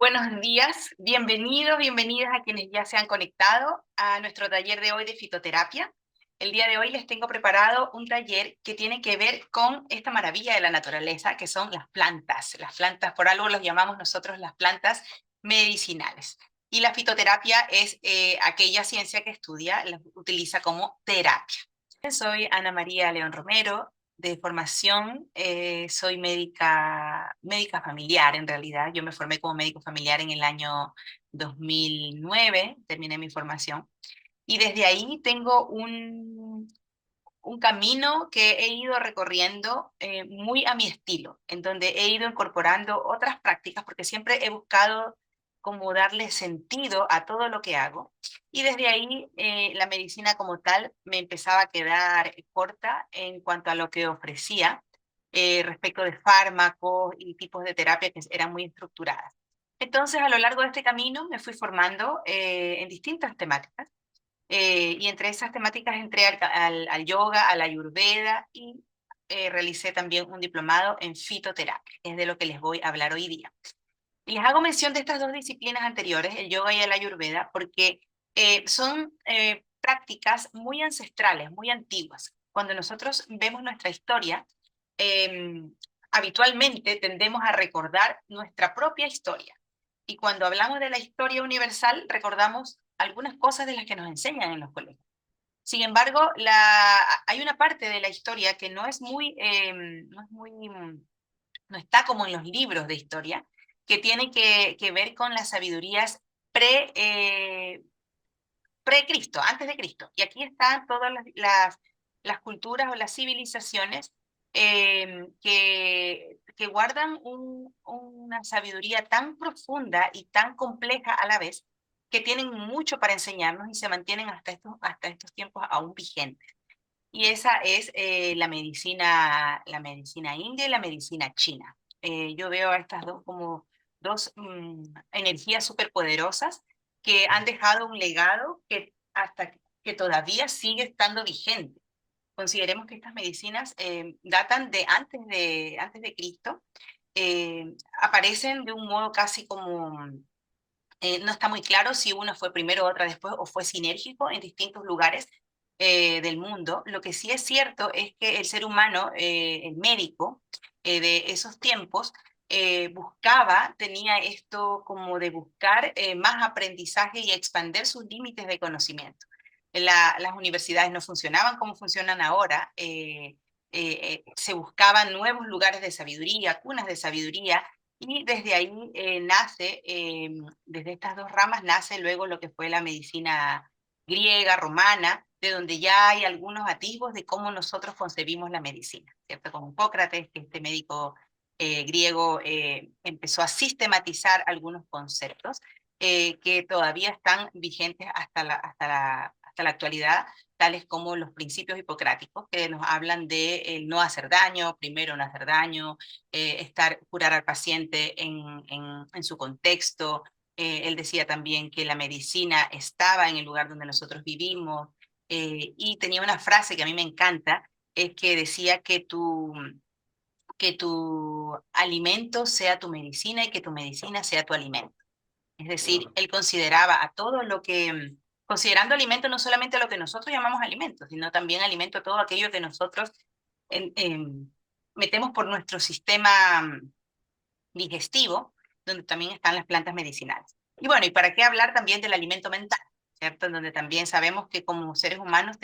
Buenos días, bienvenidos, bienvenidas a quienes ya se han conectado a nuestro taller de hoy de fitoterapia. El día de hoy les tengo preparado un taller que tiene que ver con esta maravilla de la naturaleza, que son las plantas. Las plantas, por algo los llamamos nosotros las plantas medicinales. Y la fitoterapia es aquella ciencia que estudia, las utiliza como terapia. Soy Ana María León Romero, de formación, soy médica familiar en realidad. Yo me formé como médico familiar en el año 2009, terminé mi formación. Y desde ahí tengo un camino que he ido recorriendo muy a mi estilo, en donde he ido incorporando otras prácticas, porque siempre he buscado como darle sentido a todo lo que hago. Y desde ahí la medicina como tal me empezaba a quedar corta en cuanto a lo que ofrecía respecto de fármacos y tipos de terapia que eran muy estructuradas. Entonces, a lo largo de este camino me fui formando en distintas temáticas y entre esas temáticas entré al yoga, a la ayurveda y realicé también un diplomado en fitoterapia, es de lo que les voy a hablar hoy día. Y les hago mención de estas dos disciplinas anteriores, el yoga y la ayurveda, porque son prácticas muy ancestrales, muy antiguas. Cuando nosotros vemos nuestra historia, eh, habitualmente tendemos a recordar nuestra propia historia. Y cuando hablamos de la historia universal, recordamos algunas cosas de las que nos enseñan en los colegios. Sin embargo, hay una parte de la historia que no está como en los libros de historia, que tiene que ver con las sabidurías pre, eh, pre-Cristo, antes de Cristo. Y aquí están todas las culturas o las civilizaciones que guardan una sabiduría tan profunda y tan compleja a la vez, que tienen mucho para enseñarnos y se mantienen hasta estos tiempos aún vigentes. Y esa es la medicina india y la medicina china. Yo veo a estas dos como dos energías superpoderosas que han dejado un legado que todavía sigue estando vigente. Consideremos que estas medicinas datan de antes de Cristo, aparecen de un modo casi como no está muy claro si una fue primero, otra después, o fue sinérgico en distintos lugares del mundo. Lo que sí es cierto es que el ser humano, el médico de esos tiempos, tenía esto como de buscar más aprendizaje y expandir sus límites de conocimiento. Las universidades no funcionaban como funcionan ahora. Se buscaban nuevos lugares de sabiduría, cunas de sabiduría, y desde ahí desde estas dos ramas nace luego lo que fue la medicina griega, romana, de donde ya hay algunos atisbos de cómo nosotros concebimos la medicina, ¿cierto? Con Hipócrates, que este médico griego empezó a sistematizar algunos conceptos que todavía están vigentes hasta la actualidad, tales como los principios hipocráticos, que nos hablan de el no hacer daño, primero no hacer daño, curar al paciente en su contexto. Él decía también que la medicina estaba en el lugar donde nosotros vivimos, y tenía una frase que a mí me encanta, es que decía que tu alimento sea tu medicina y que tu medicina sea tu alimento. Es decir, él consideraba a todo lo que, considerando alimento no solamente lo que nosotros llamamos alimento, sino también alimento a todo aquello que nosotros en- en- metemos por nuestro sistema digestivo, donde también están las plantas medicinales. Y bueno, ¿y para qué hablar también del alimento mental? ¿Cierto? En donde también sabemos que como seres humanos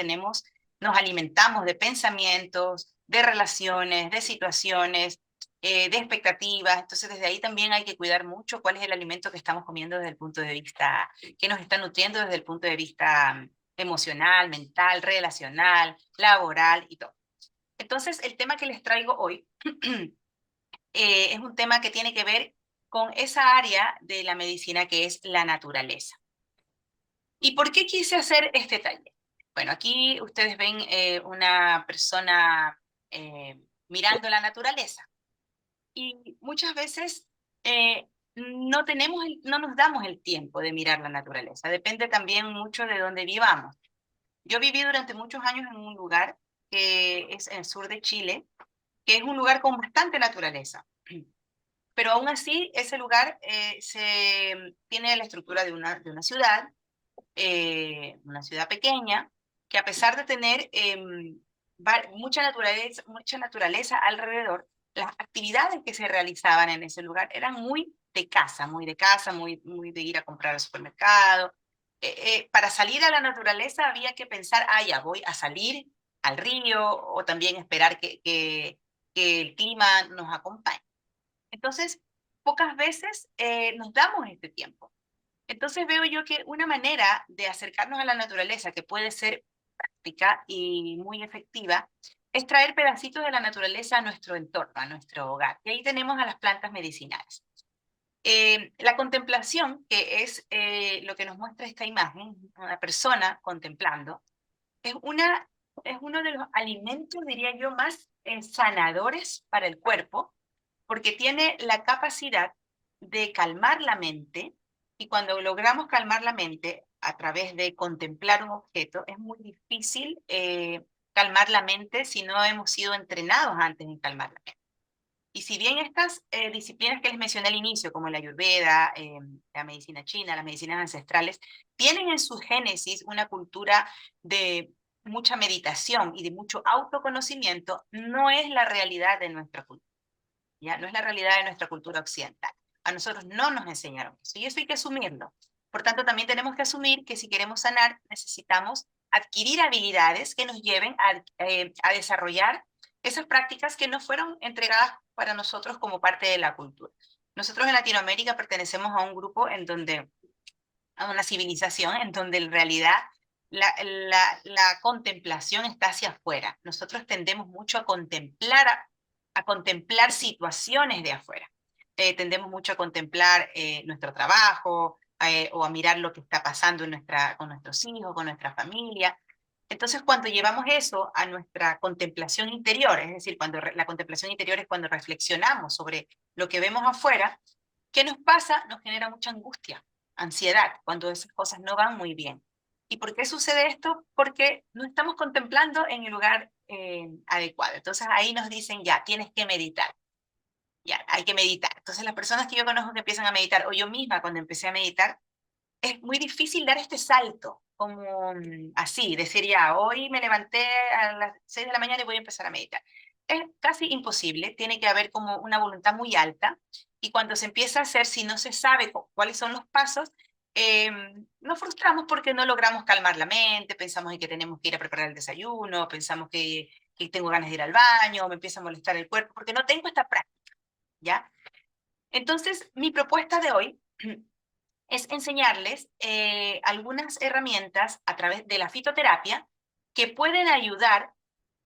nos alimentamos de pensamientos, de relaciones, de situaciones, de expectativas. Entonces, desde ahí también hay que cuidar mucho cuál es el alimento que estamos comiendo desde el punto de vista, que nos está nutriendo desde el punto de vista emocional, mental, relacional, laboral y todo. Entonces, el tema que les traigo hoy es un tema que tiene que ver con esa área de la medicina que es la naturaleza. ¿Y por qué quise hacer este taller? Bueno, aquí ustedes ven una persona mirando la naturaleza y muchas veces no nos damos el tiempo de mirar la naturaleza. Depende también mucho de dónde vivamos. Yo viví durante muchos años en un lugar que es en el sur de Chile, que es un lugar con bastante naturaleza. pero aún así ese lugar tiene la estructura de una ciudad pequeña, que a pesar de tener mucha naturaleza alrededor, las actividades que se realizaban en ese lugar eran muy de casa, muy de ir a comprar al supermercado. Para salir a la naturaleza había que pensar, ya voy a salir al río, o también esperar que el clima nos acompañe. Entonces, pocas veces nos damos este tiempo. Entonces veo yo que una manera de acercarnos a la naturaleza que puede ser práctica y muy efectiva es traer pedacitos de la naturaleza a nuestro entorno, a nuestro hogar. Y ahí tenemos a las plantas medicinales. La contemplación, que es lo que nos muestra esta imagen, una persona contemplando, es, una, es uno de los alimentos, diría yo, más sanadores para el cuerpo, porque tiene la capacidad de calmar la mente, y cuando logramos calmar la mente a través de contemplar un objeto, es muy difícil calmar la mente si no hemos sido entrenados antes en calmar la mente. Y si bien estas disciplinas que les mencioné al inicio, como la Ayurveda, la medicina china, las medicinas ancestrales, tienen en su génesis una cultura de mucha meditación y de mucho autoconocimiento, no es la realidad de nuestra cultura. ¿Ya? No es la realidad de nuestra cultura occidental. A nosotros no nos enseñaron eso, y eso hay que asumirlo. Por tanto, también tenemos que asumir que si queremos sanar, necesitamos adquirir habilidades que nos lleven a desarrollar esas prácticas que no fueron entregadas para nosotros como parte de la cultura. Nosotros en Latinoamérica pertenecemos a un grupo a una civilización en donde en realidad la contemplación está hacia afuera. Nosotros tendemos mucho a contemplar situaciones de afuera. Tendemos mucho a contemplar nuestro trabajo, o a mirar lo que está pasando con nuestros hijos, con nuestra familia. Entonces, cuando llevamos eso a nuestra contemplación interior, es decir, la contemplación interior es cuando reflexionamos sobre lo que vemos afuera, ¿qué nos pasa? Nos genera mucha angustia, ansiedad, cuando esas cosas no van muy bien. ¿Y por qué sucede esto? Porque no estamos contemplando en el lugar adecuado. Entonces ahí nos dicen, ya, tienes que meditar. Ya, hay que meditar. Entonces las personas que yo conozco que empiezan a meditar, o yo misma cuando empecé a meditar, es muy difícil dar este salto, como así, decir ya, hoy me levanté a las 6 de la mañana y voy a empezar a meditar. Es casi imposible, tiene que haber como una voluntad muy alta, y cuando se empieza a hacer, si no se sabe cuáles son los pasos, nos frustramos porque no logramos calmar la mente, pensamos en que tenemos que ir a preparar el desayuno, pensamos que tengo ganas de ir al baño, me empieza a molestar el cuerpo, porque no tengo esta práctica, ¿ya? Entonces, mi propuesta de hoy es enseñarles algunas herramientas a través de la fitoterapia que pueden ayudar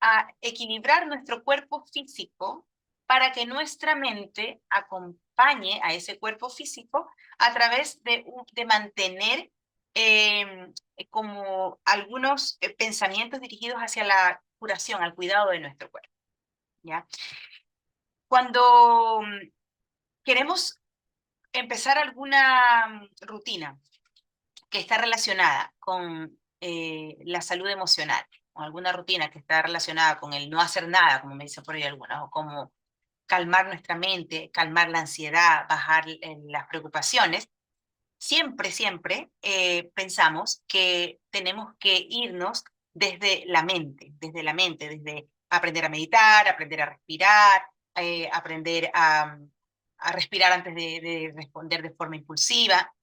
a equilibrar nuestro cuerpo físico para que nuestra mente acompañe a ese cuerpo físico a través de mantener como algunos pensamientos dirigidos hacia la curación, al cuidado de nuestro cuerpo. ¿Ya? Cuando queremos empezar alguna rutina que está relacionada con la salud emocional, o alguna rutina que está relacionada con el no hacer nada, como me dicen por ahí algunas, o como calmar nuestra mente, calmar la ansiedad, bajar las preocupaciones, siempre pensamos que tenemos que irnos desde la mente, desde aprender a meditar, aprender a respirar, aprender a respirar antes de responder de forma impulsiva.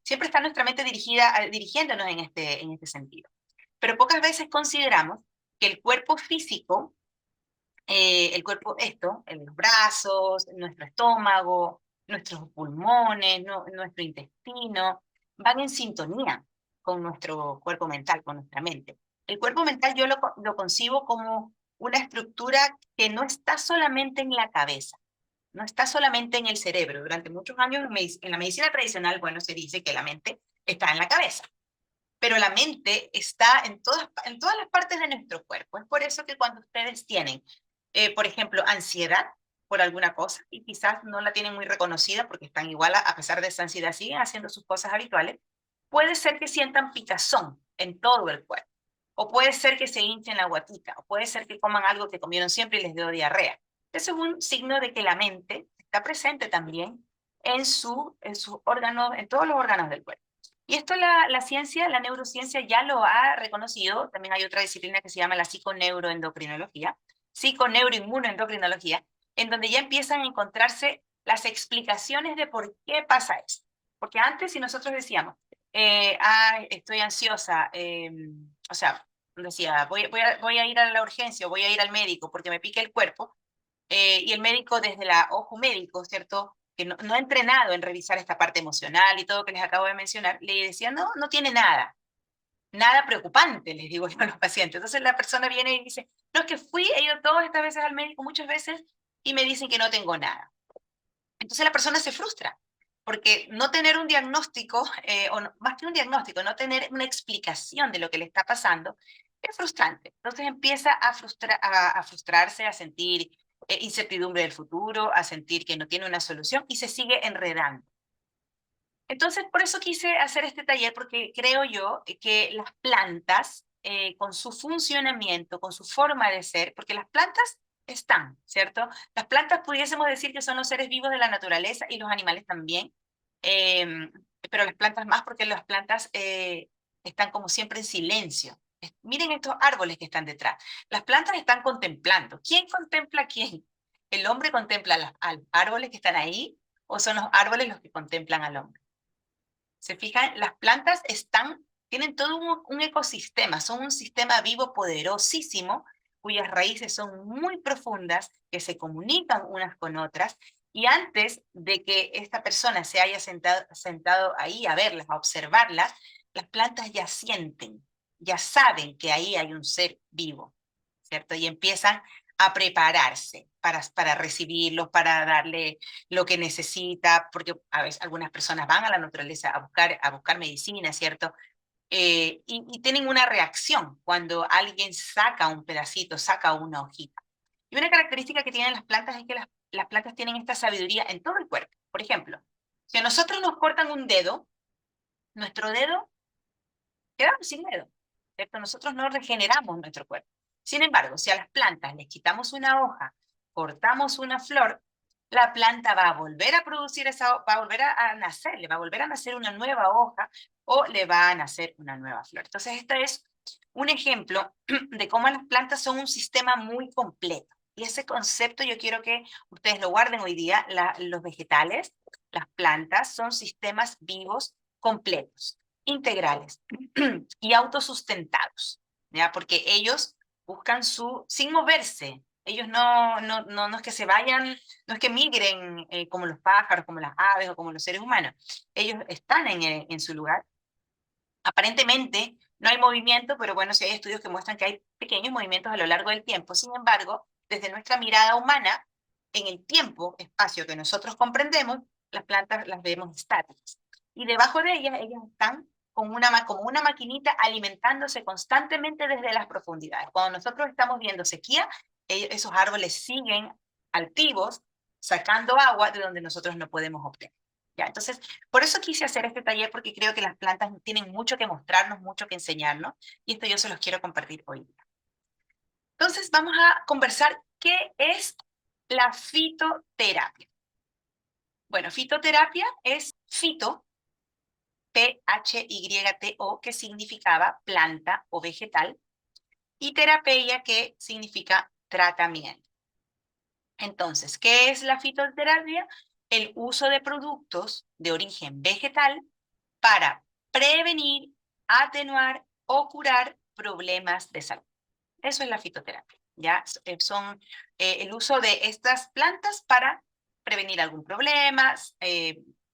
Siempre está nuestra mente dirigiéndonos en este sentido. Pero pocas veces consideramos que el cuerpo físico, los brazos, nuestro estómago, nuestros pulmones, nuestro intestino, van en sintonía con nuestro cuerpo mental, con nuestra mente. El cuerpo mental yo lo concibo como una estructura que no está solamente en la cabeza, no está solamente en el cerebro. Durante muchos años en la medicina tradicional, bueno, se dice que la mente está en la cabeza, pero la mente está en todas las partes de nuestro cuerpo. Es por eso que cuando ustedes tienen, por ejemplo, ansiedad por alguna cosa, y quizás no la tienen muy reconocida porque están igual, a pesar de esa ansiedad, siguen haciendo sus cosas habituales, puede ser que sientan picazón en todo el cuerpo, o puede ser que se hinchen la guatita, o puede ser que coman algo que comieron siempre y les dio diarrea. Eso es un signo de que la mente está presente también en sus órganos, en todos los órganos del cuerpo. Y esto la ciencia, la neurociencia ya lo ha reconocido. También hay otra disciplina que se llama la psiconeuroendocrinología, psiconeuroinmunoendocrinología, en donde ya empiezan a encontrarse las explicaciones de por qué pasa eso. Porque antes, si nosotros decíamos, estoy ansiosa, o sea, decía, voy a ir a la urgencia o voy a ir al médico porque me pica el cuerpo, y el médico desde el ojo médico, ¿cierto?, que no ha entrenado en revisar esta parte emocional y todo que les acabo de mencionar, le decía, no, no tiene nada, nada preocupante, les digo yo a los pacientes. Entonces la persona viene y dice, no, es que he ido todas estas veces al médico, muchas veces, y me dicen que no tengo nada. Entonces la persona se frustra, porque no tener un diagnóstico, más que un diagnóstico, no tener una explicación de lo que le está pasando, es frustrante. Entonces empieza a frustrarse, a sentir incertidumbre del futuro, a sentir que no tiene una solución y se sigue enredando. Entonces, por eso quise hacer este taller, porque creo yo que las plantas, con su funcionamiento, con su forma de ser, porque las plantas están, ¿cierto? Las plantas pudiésemos decir que son los seres vivos de la naturaleza y los animales también, eh, pero las plantas más porque las plantas están como siempre en silencio. Miren estos árboles que están detrás. Las plantas están contemplando. ¿Quién contempla a quién? ¿El hombre contempla a los árboles que están ahí o son los árboles los que contemplan al hombre? Se fijan, las plantas tienen todo un ecosistema, son un sistema vivo poderosísimo, cuyas raíces son muy profundas, que se comunican unas con otras, y antes de que esta persona se haya sentado ahí a verlas, a observarlas, las plantas ya sienten, ya saben que ahí hay un ser vivo, ¿cierto? Y empiezan a prepararse para recibirlos, para darle lo que necesita, porque a veces algunas personas van a la naturaleza a buscar medicina, ¿cierto? Y tienen una reacción cuando alguien saca un pedacito, saca una hojita. Y una característica que tienen las plantas es que las plantas tienen esta sabiduría en todo el cuerpo. Por ejemplo, si a nosotros nos cortan un dedo, nuestro dedo quedamos sin dedo, ¿cierto? Nosotros no regeneramos nuestro cuerpo. Sin embargo, si a las plantas les quitamos una hoja, cortamos una flor, la planta va a volver a producir va a volver a nacer, le va a volver a nacer una nueva hoja o le va a nacer una nueva flor. Entonces, este es un ejemplo de cómo las plantas son un sistema muy completo. Y ese concepto yo quiero que ustedes lo guarden hoy día. Los vegetales, las plantas, son sistemas vivos completos, integrales y autosustentados, ¿ya? Porque ellos buscan sin moverse. Ellos no es que se vayan, no es que migren como los pájaros, como las aves o como los seres humanos. Ellos están en su lugar. Aparentemente no hay movimiento, pero bueno, sí hay estudios que muestran que hay pequeños movimientos a lo largo del tiempo. Sin embargo, desde nuestra mirada humana, en el tiempo, espacio que nosotros comprendemos, las plantas las vemos estáticas. Y debajo de ellas están como una maquinita alimentándose constantemente desde las profundidades. Cuando nosotros estamos viendo sequía, esos árboles siguen altivos, sacando agua de donde nosotros no podemos obtener. ¿Ya? Entonces, por eso quise hacer este taller, porque creo que las plantas tienen mucho que mostrarnos, mucho que enseñarnos, y esto yo se los quiero compartir hoy. Entonces, vamos a conversar qué es la fitoterapia. Bueno, fitoterapia es fito, P-H-Y-T-O, que significaba planta o vegetal, y terapia, que significa tratamiento. Entonces, ¿qué es la fitoterapia? El uso de productos de origen vegetal para prevenir, atenuar o curar problemas de salud. Eso es la fitoterapia, ¿ya? Son el uso de estas plantas para prevenir algún problema,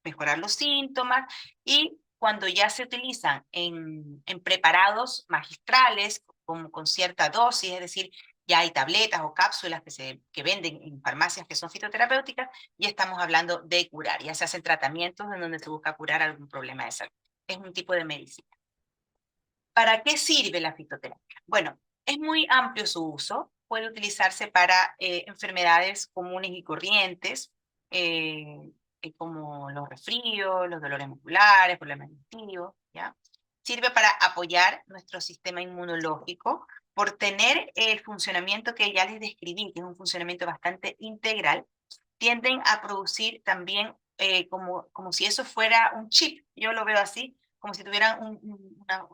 mejorar los síntomas, y cuando ya se utilizan en preparados magistrales con cierta dosis, es decir, ya hay tabletas o cápsulas que venden en farmacias que son fitoterapéuticas, ya estamos hablando de curar, ya se hacen tratamientos en donde se busca curar algún problema de salud. Es un tipo de medicina. ¿Para qué sirve la fitoterapia? Bueno, es muy amplio su uso. Puede utilizarse para enfermedades comunes y corrientes, como los resfríos, los dolores musculares, problemas digestivos, ¿ya? Sirve para apoyar nuestro sistema inmunológico por tener el funcionamiento que ya les describí, que es un funcionamiento bastante integral. tienden a producir también como si eso fuera un chip. Yo lo veo así, como si tuvieran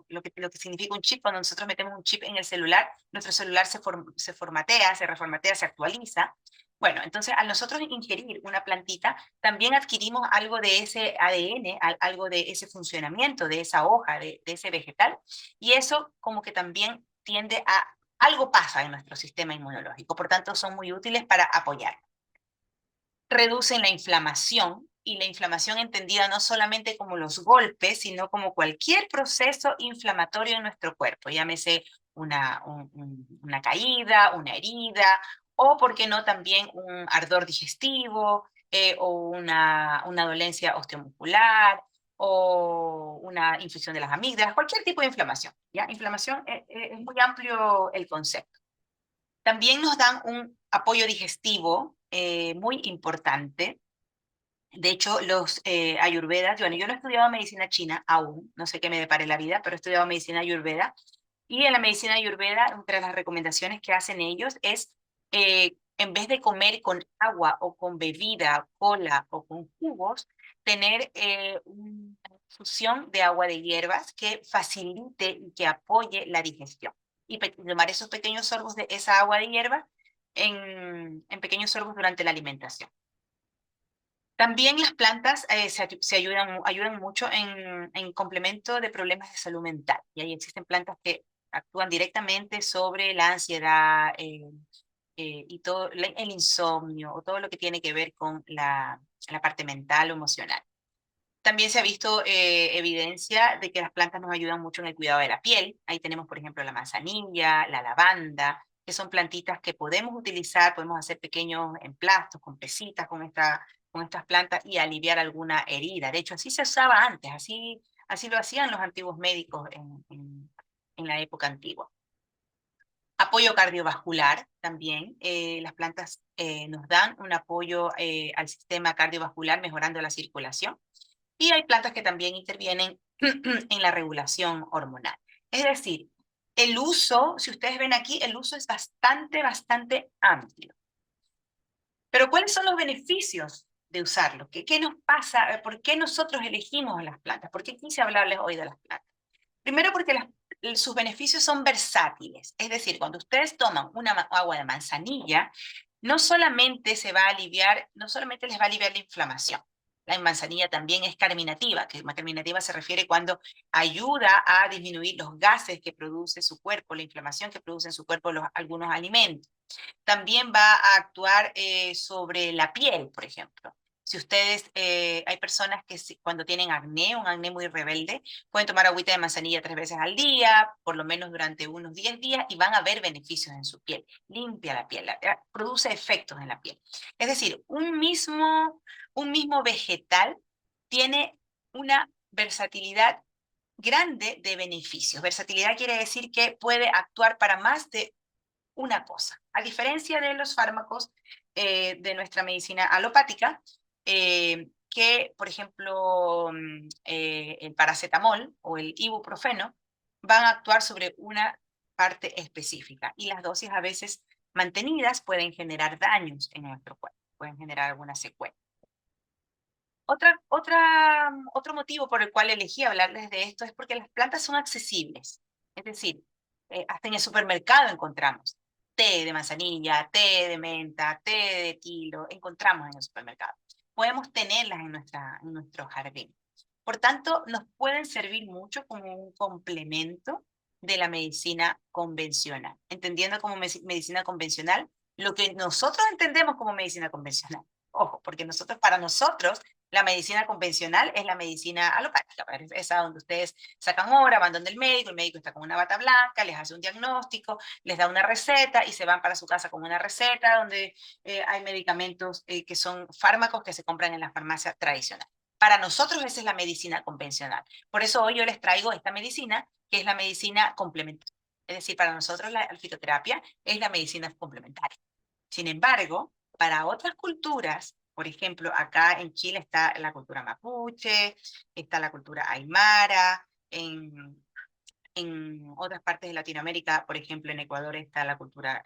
lo que significa un chip. Cuando nosotros metemos un chip en el celular, nuestro celular se formatea, se reformatea, se actualiza. Bueno, entonces al nosotros ingerir una plantita, también adquirimos algo de ese ADN, algo de ese funcionamiento, de esa hoja, de ese vegetal, y eso como que también tiende a, algo pasa en nuestro sistema inmunológico, por tanto son muy útiles para apoyar. Reducen la inflamación, y la inflamación entendida no solamente como los golpes, sino como cualquier proceso inflamatorio en nuestro cuerpo, llámese una caída, una herida, o, por qué no, también un ardor digestivo, o una dolencia osteomuscular, o una infección de las amígdalas, cualquier tipo de inflamación. ¿Ya? Inflamación es muy amplio el concepto. También nos dan un apoyo digestivo muy importante. De hecho, los ayurvedas, bueno, yo no he estudiado medicina china aún, no sé qué me depare la vida, pero he estudiado medicina ayurveda. Y en la medicina ayurveda, entre las recomendaciones que hacen ellos es, en vez de comer con agua o con bebida, cola o con jugos, tener una infusión de agua de hierbas que facilite y que apoye la digestión. Y tomar esos pequeños sorbos de esa agua de hierba en pequeños sorbos durante la alimentación. También las plantas se ayudan mucho en complemento de problemas de salud mental. Y ahí existen plantas que actúan directamente sobre la ansiedad y todo el insomnio o todo lo que tiene que ver con la parte mental o emocional. También se ha visto evidencia de que las plantas nos ayudan mucho en el cuidado de la piel. Ahí tenemos, por ejemplo, la manzanilla, la lavanda, que son plantitas que podemos utilizar, podemos hacer pequeños emplastos, compresitas con estas plantas y aliviar alguna herida. De hecho, así se usaba antes, así lo hacían los antiguos médicos en la época antigua. Apoyo cardiovascular también. Las plantas nos dan un apoyo al sistema cardiovascular, mejorando la circulación. Y hay plantas que también intervienen en la regulación hormonal. Es decir, el uso, si ustedes ven aquí, el uso es bastante amplio. Pero ¿cuáles son los beneficios de usarlo? ¿Qué nos pasa? ¿Por qué nosotros elegimos las plantas? ¿Por qué quise hablarles hoy de las plantas? Primero porque sus beneficios son versátiles. Es decir, cuando ustedes toman una agua de manzanilla, no solamente no solamente les va a aliviar la inflamación. La manzanilla también es carminativa, que carminativa se refiere cuando ayuda a disminuir los gases que produce su cuerpo, la inflamación que producen su cuerpo algunos alimentos. También va a actuar sobre la piel, por ejemplo. Si ustedes, hay personas que cuando tienen acné, un acné muy rebelde, pueden tomar agüita de manzanilla 3 veces al día, por lo menos durante unos 10 días, y van a ver beneficios en su piel. Limpia la piel, produce efectos en la piel. Es decir, un mismo vegetal tiene una versatilidad grande de beneficios. Versatilidad quiere decir que puede actuar para más de una cosa. A diferencia de los fármacos de nuestra medicina alopática, que, por ejemplo, el paracetamol o el ibuprofeno van a actuar sobre una parte específica, y las dosis a veces mantenidas pueden generar daños en nuestro cuerpo, pueden generar alguna secuela. Otro motivo por el cual elegí hablarles de esto es porque las plantas son accesibles. Es decir, hasta en el supermercado encontramos té de manzanilla, té de menta, té de tilo, encontramos en el supermercado. Podemos tenerlas en nuestro jardín. Por tanto, nos pueden servir mucho como un complemento de la medicina convencional. Entendiendo como medicina convencional lo que nosotros entendemos como medicina convencional. Ojo, porque para nosotros, la medicina convencional es la medicina alopática, esa donde ustedes sacan hora, van donde el médico está con una bata blanca, les hace un diagnóstico, les da una receta y se van para su casa con una receta donde hay medicamentos que son fármacos que se compran en la farmacia tradicional. Para nosotros esa es la medicina convencional. Por eso hoy yo les traigo esta medicina, que es la medicina complementaria. Es decir, para nosotros la fitoterapia es la medicina complementaria. Sin embargo, para otras culturas, por ejemplo, acá en Chile está la cultura mapuche, está la cultura aymara, en otras partes de Latinoamérica, por ejemplo, en Ecuador está la cultura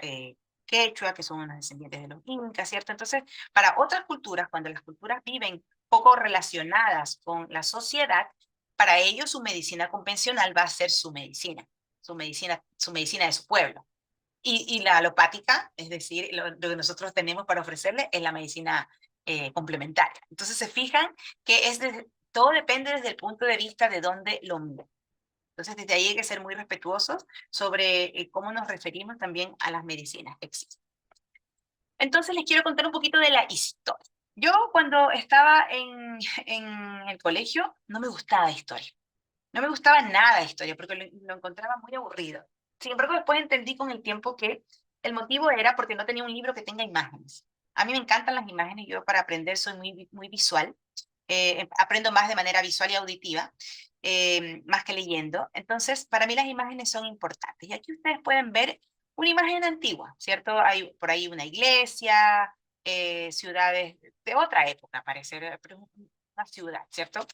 quechua, que son unos descendientes de los incas, ¿cierto? Entonces, para otras culturas, cuando las culturas viven poco relacionadas con la sociedad, para ellos su medicina convencional va a ser su medicina de su pueblo. Y la alopática, es decir, lo que nosotros tenemos para ofrecerle es la medicina complementaria. Entonces se fijan que todo depende desde el punto de vista de dónde lo miren. Entonces desde ahí hay que ser muy respetuosos sobre cómo nos referimos también a las medicinas que existen. Entonces les quiero contar un poquito de la historia. Yo cuando estaba en el colegio no me gustaba historia. No me gustaba nada de historia porque lo encontraba muy aburrido. Sin embargo, después entendí con el tiempo que el motivo era porque no tenía un libro que tenga imágenes. A mí me encantan las imágenes, yo para aprender soy muy visual. Aprendo más de manera visual y auditiva, más que leyendo. Entonces, para mí las imágenes son importantes. Y aquí ustedes pueden ver una imagen antigua, ¿cierto? Hay por ahí una iglesia, ciudades de otra época, parece, pero una ciudad, ¿cierto?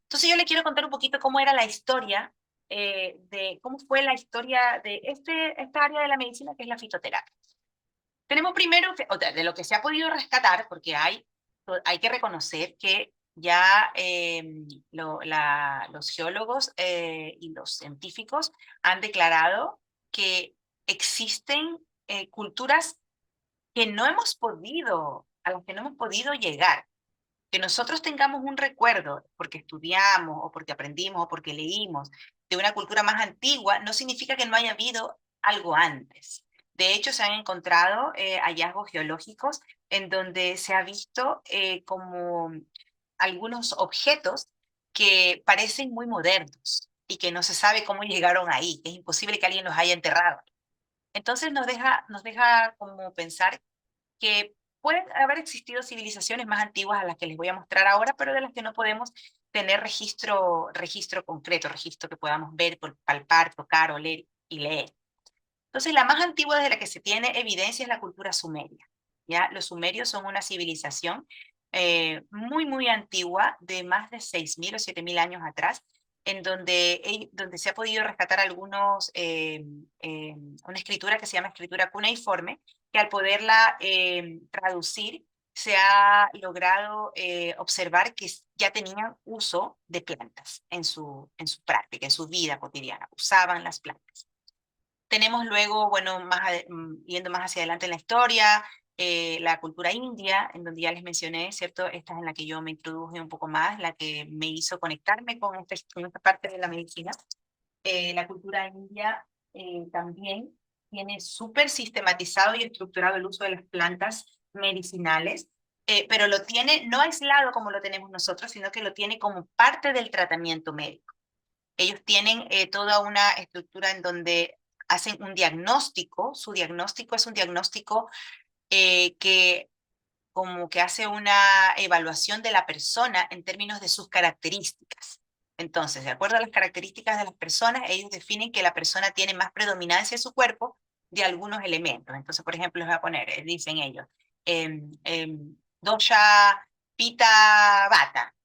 Entonces yo le quiero contar un poquito cómo era la historia, cómo fue la historia de esta área de la medicina que es la fitoterapia. Tenemos primero, o sea, de lo que se ha podido rescatar, porque hay que reconocer que ya los geólogos y los científicos han declarado que existen culturas que no hemos podido, a las que no hemos podido llegar. Que nosotros tengamos un recuerdo porque estudiamos o porque aprendimos o porque leímos de una cultura más antigua, no significa que no haya habido algo antes. De hecho, se han encontrado hallazgos geológicos en donde se ha visto como algunos objetos que parecen muy modernos y que no se sabe cómo llegaron ahí, que es imposible que alguien los haya enterrado. Entonces nos deja como pensar que pueden haber existido civilizaciones más antiguas a las que les voy a mostrar ahora, pero de las que no podemos tener registro concreto, registro que podamos ver, palpar, tocar, oler y leer. Entonces, la más antigua de la que se tiene evidencia es la cultura sumeria. ¿Ya? Los sumerios son una civilización muy antigua, de más de 6.000 o 7.000 años atrás, en donde se ha podido rescatar una escritura que se llama escritura cuneiforme, que al poderla traducir, se ha logrado observar que ya tenían uso de plantas en su práctica, en su vida cotidiana. Usaban las plantas. Tenemos luego, bueno, yendo más hacia adelante en la historia, la cultura india, en donde ya les mencioné, ¿cierto? Esta es en la que yo me introduje un poco más, la que me hizo conectarme con esta parte de la medicina. La cultura india también tiene súper sistematizado y estructurado el uso de las plantas medicinales, pero lo tiene no aislado como lo tenemos nosotros, sino que lo tiene como parte del tratamiento médico. Ellos tienen toda una estructura en donde hacen un diagnóstico. Su diagnóstico es un diagnóstico que como que hace una evaluación de la persona en términos de sus características. Entonces, de acuerdo a las características de las personas, ellos definen que la persona tiene más predominancia en su cuerpo de algunos elementos. Entonces, por ejemplo, les voy a poner, dicen ellos, dosha, pita, vata.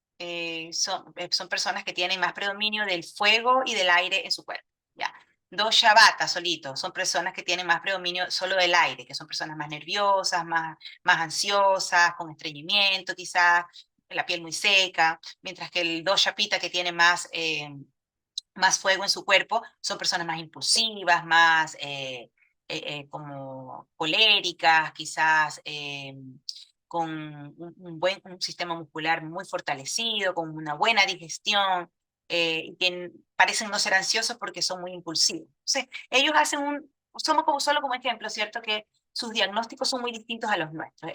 Son personas que tienen más predominio del fuego y del aire en su cuerpo. ¿Ya? Dosha vata solito, son personas que tienen más predominio solo del aire, que son personas más nerviosas, más ansiosas, con estreñimiento quizás, la piel muy seca, mientras que el dosha pita, que tiene más fuego en su cuerpo, son personas más impulsivas, más como coléricas, quizás con un sistema muscular muy fortalecido, con una buena digestión, y que parecen no ser ansiosos porque son muy impulsivos. Entonces, ellos somos como solo como ejemplo, ¿cierto? Que sus diagnósticos son muy distintos a los nuestros.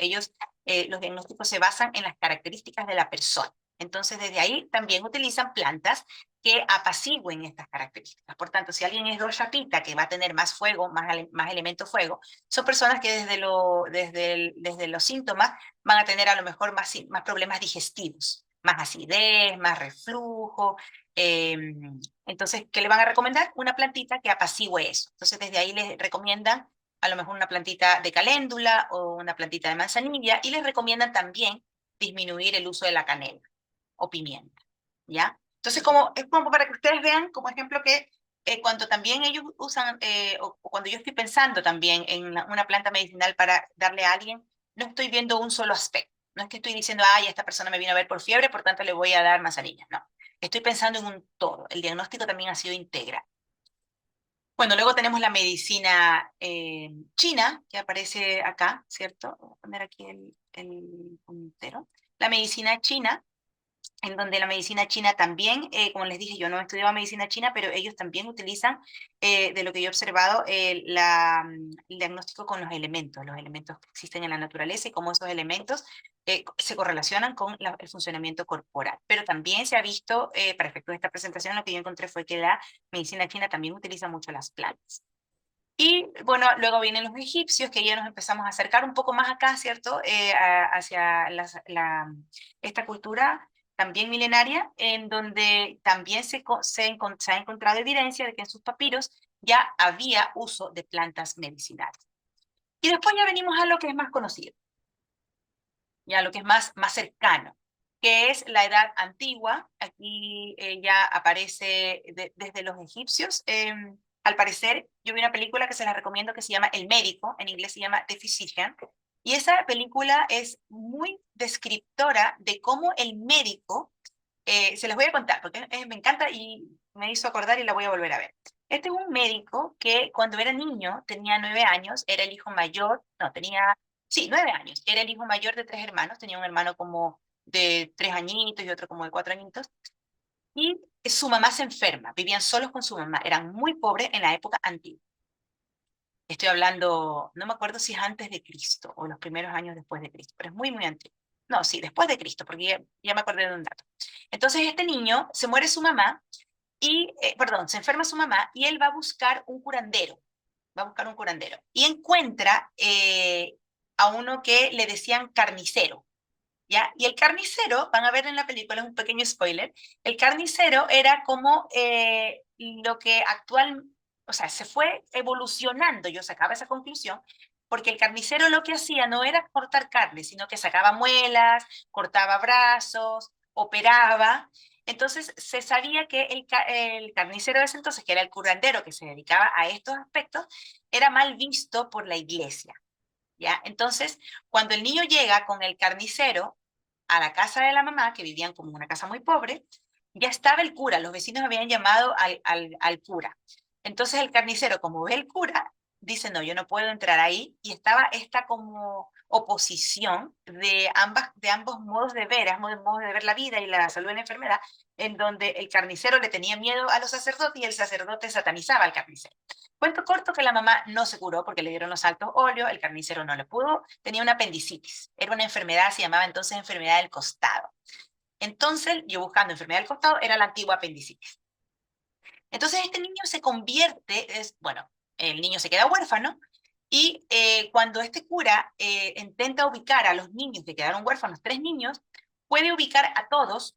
Los diagnósticos se basan en las características de la persona. Entonces, desde ahí también utilizan plantas que apacigüen estas características. Por tanto, si alguien es dosha pita, que va a tener más fuego, más elemento fuego, son personas que desde los síntomas van a tener a lo mejor más problemas digestivos, más acidez, más reflujo. Eh, entonces, ¿qué le van a recomendar? Una plantita que apacigüe eso. Entonces, desde ahí les recomiendan a lo mejor una plantita de caléndula o una plantita de manzanilla, y les recomiendan también disminuir el uso de la canela o pimienta, ¿ya? Entonces, es como para que ustedes vean como ejemplo que cuando también ellos usan, o cuando yo estoy pensando también en una planta medicinal para darle a alguien, no estoy viendo un solo aspecto. No es que estoy diciendo, ay, esta persona me vino a ver por fiebre, por tanto le voy a dar manzanilla. No, estoy pensando en un todo. El diagnóstico también ha sido integral. Bueno, luego tenemos la medicina china, que aparece acá, ¿cierto? Voy a poner aquí el puntero. La medicina china, en donde la medicina china también, como les dije, yo no estudiaba medicina china, pero ellos también utilizan, de lo que yo he observado, el diagnóstico con los elementos que existen en la naturaleza y cómo esos elementos se correlacionan con el funcionamiento corporal. Pero también se ha visto, para efectos de esta presentación, lo que yo encontré fue que la medicina china también utiliza mucho las plantas. Y bueno, luego vienen los egipcios, que ya nos empezamos a acercar un poco más acá, ¿cierto? Hacia esta cultura también milenaria, en donde también se ha encontrado evidencia de que en sus papiros ya había uso de plantas medicinales. Y después ya venimos a lo que es más conocido, ya lo que es más cercano, que es la edad antigua. Aquí ya aparece desde los egipcios. Al parecer, yo vi una película que se la recomiendo que se llama El Médico, en inglés se llama The Physician, y esa película es muy descriptora de cómo el médico, se las voy a contar porque me encanta y me hizo acordar y la voy a volver a ver. Este es un médico que cuando era niño, tenía 9 años, era el hijo mayor, no, tenía, sí, 9 años, era el hijo mayor de 3 hermanos, tenía un hermano como de 3 añitos y otro como de 4 añitos, y su mamá se enferma, vivían solos con su mamá, eran muy pobres en la época antigua. Estoy hablando, no me acuerdo si es antes de Cristo o los primeros años después de Cristo, pero es muy, muy antiguo. No, sí, después de Cristo, porque ya me acordé de un dato. Entonces este niño, se muere su mamá y, perdón, se enferma su mamá y él va a buscar un curandero, va a buscar un curandero y encuentra a uno que le decían carnicero, ¿ya? Y el carnicero, van a ver en la película, es un pequeño spoiler, el carnicero era como lo que actual, o sea, se fue evolucionando, yo sacaba esa conclusión, porque el carnicero lo que hacía no era cortar carne, sino que sacaba muelas, cortaba brazos, operaba. Entonces se sabía que el carnicero de ese entonces, que era el curandero que se dedicaba a estos aspectos, era mal visto por la iglesia. ¿Ya? Entonces, cuando el niño llega con el carnicero a la casa de la mamá, que vivían como una casa muy pobre, ya estaba el cura, los vecinos habían llamado al cura. Entonces el carnicero, como ve el cura, dice, no, yo no puedo entrar ahí, y estaba esta como oposición de ambos modos de ver, ambos modos de ver la vida y la salud y la enfermedad, en donde el carnicero le tenía miedo a los sacerdotes y el sacerdote satanizaba al carnicero. Cuento corto que la mamá no se curó porque le dieron los altos óleos, el carnicero no le pudo, tenía una apendicitis, era una enfermedad, se llamaba entonces enfermedad del costado. Entonces, yo buscando enfermedad del costado, era la antigua apendicitis. Entonces, este niño se convierte, bueno, el niño se queda huérfano, y cuando este cura intenta ubicar a los niños que quedaron huérfanos, 3 niños, puede ubicar a todos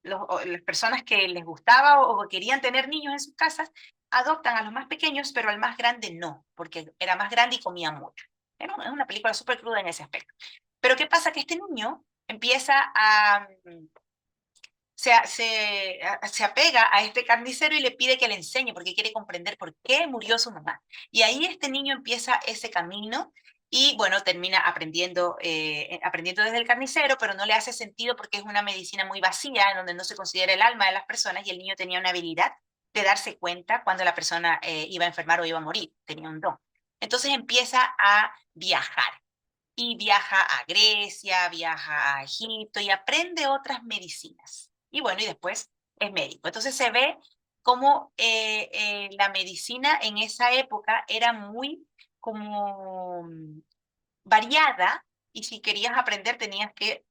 las personas que les gustaba o querían tener niños en sus casas, adoptan a los más pequeños, pero al más grande no, porque era más grande y comía mucho. Es una película súper cruda en ese aspecto. Pero ¿qué pasa? Que este niño empieza se apega a este carnicero y le pide que le enseñe porque quiere comprender por qué murió su mamá. Y ahí este niño empieza ese camino y bueno, termina aprendiendo desde el carnicero, pero no le hace sentido porque es una medicina muy vacía, en donde no se considera el alma de las personas, y el niño tenía una habilidad de darse cuenta cuando la persona iba a enfermar o iba a morir, tenía un don. Entonces empieza a viajar. Y viaja a Grecia, viaja a Egipto y aprende otras medicinas. Y bueno, y después es médico. Entonces se ve cómo la medicina en esa época era muy como variada, y si querías aprender tenías que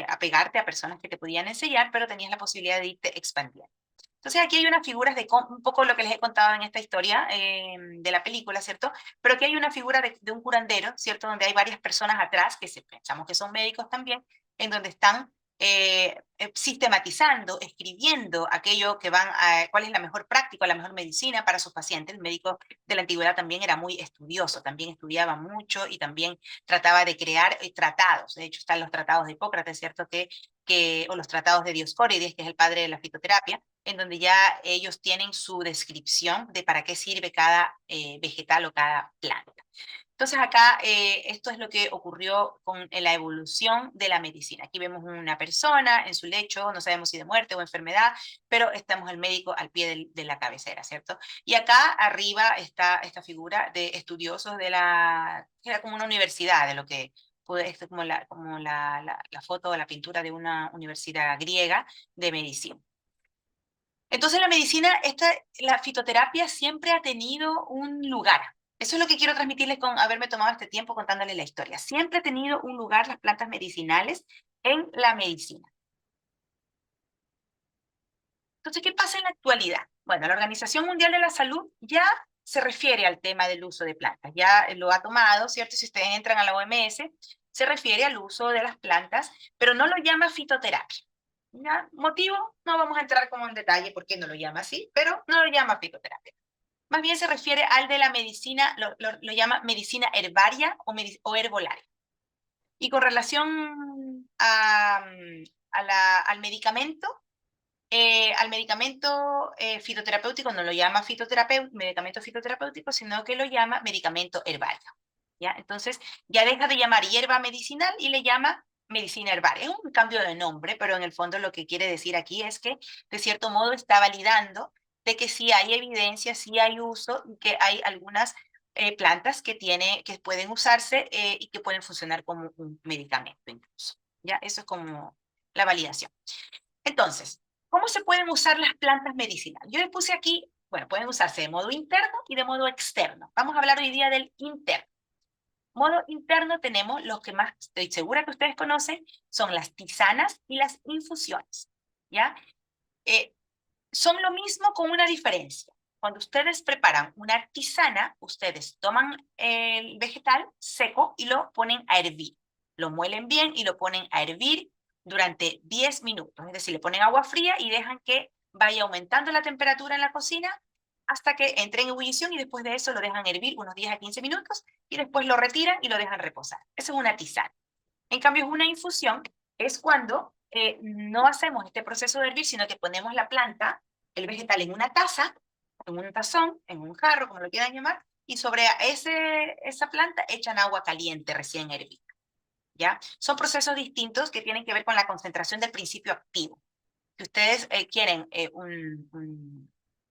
apegarte a personas que te podían enseñar, pero tenías la posibilidad de irte expandiendo. Entonces aquí hay unas figuras de un poco lo que les he contado en esta historia de la película, ¿cierto? Pero aquí hay una figura de un curandero, ¿cierto? Donde hay varias personas atrás que pensamos que son médicos también, en donde están sistematizando, escribiendo aquello que van a, cuál es la mejor práctica, la mejor medicina para sus pacientes. El médico de la antigüedad también era muy estudioso, también estudiaba mucho y también trataba de crear tratados. De hecho, están los tratados de Hipócrates, ¿cierto? O los tratados de Dioscórides, que es el padre de la fitoterapia, en donde ya ellos tienen su descripción de para qué sirve cada vegetal o cada planta. Entonces acá esto es lo que ocurrió con la evolución de la medicina. Aquí vemos una persona en su lecho, no sabemos si de muerte o enfermedad, pero estamos el médico al pie de la cabecera, ¿cierto? Y acá arriba está esta figura de estudiosos de era como una universidad, de lo que puede, esto como la foto o la pintura de una universidad griega de medicina. Entonces la medicina, la fitoterapia siempre ha tenido un lugar. Eso es lo que quiero transmitirles con haberme tomado este tiempo contándoles la historia. Siempre ha tenido un lugar las plantas medicinales en la medicina. Entonces, ¿qué pasa en la actualidad? Bueno, la Organización Mundial de la Salud ya se refiere al tema del uso de plantas. Ya lo ha tomado, ¿cierto? Si ustedes entran a la OMS, se refiere al uso de las plantas, pero no lo llama fitoterapia. ¿Ya? ¿Motivo? No vamos a entrar como en detalle por qué no lo llama así, pero no lo llama fitoterapia. Más bien se refiere al de la medicina, lo llama medicina herbaria o herbolaria. Y con relación al medicamento fitoterapéutico no lo llama medicamento fitoterapéutico, sino que lo llama medicamento herbario. ¿Ya? Entonces ya deja de llamar hierba medicinal y le llama medicina herbaria. Es un cambio de nombre, pero en el fondo lo que quiere decir aquí es que de cierto modo está validando de que sí hay evidencia, sí hay uso, que hay algunas plantas que pueden usarse y que pueden funcionar como un medicamento incluso. ¿Ya? Eso es como la validación. Entonces, ¿cómo se pueden usar las plantas medicinales? Yo les puse aquí, bueno, pueden usarse de modo interno y de modo externo. Vamos a hablar hoy día del interno. Modo interno tenemos los que más estoy segura que ustedes conocen, son las tisanas y las infusiones, ¿ya? Son lo mismo con una diferencia. Cuando ustedes preparan una tisana, ustedes toman el vegetal seco y lo ponen a hervir. Lo muelen bien y lo ponen a hervir durante 10 minutos. Es decir, le ponen agua fría y dejan que vaya aumentando la temperatura en la cocina hasta que entre en ebullición y después de eso lo dejan hervir unos 10 a 15 minutos y después lo retiran y lo dejan reposar. Eso es una tisana. En cambio, una infusión es cuando no hacemos este proceso de hervir, sino que ponemos la planta, el vegetal en una taza, en un tazón, en un jarro, como lo quieran llamar, y sobre esa planta echan agua caliente recién hervida. ¿Ya? Son procesos distintos que tienen que ver con la concentración del principio activo. Si ustedes quieren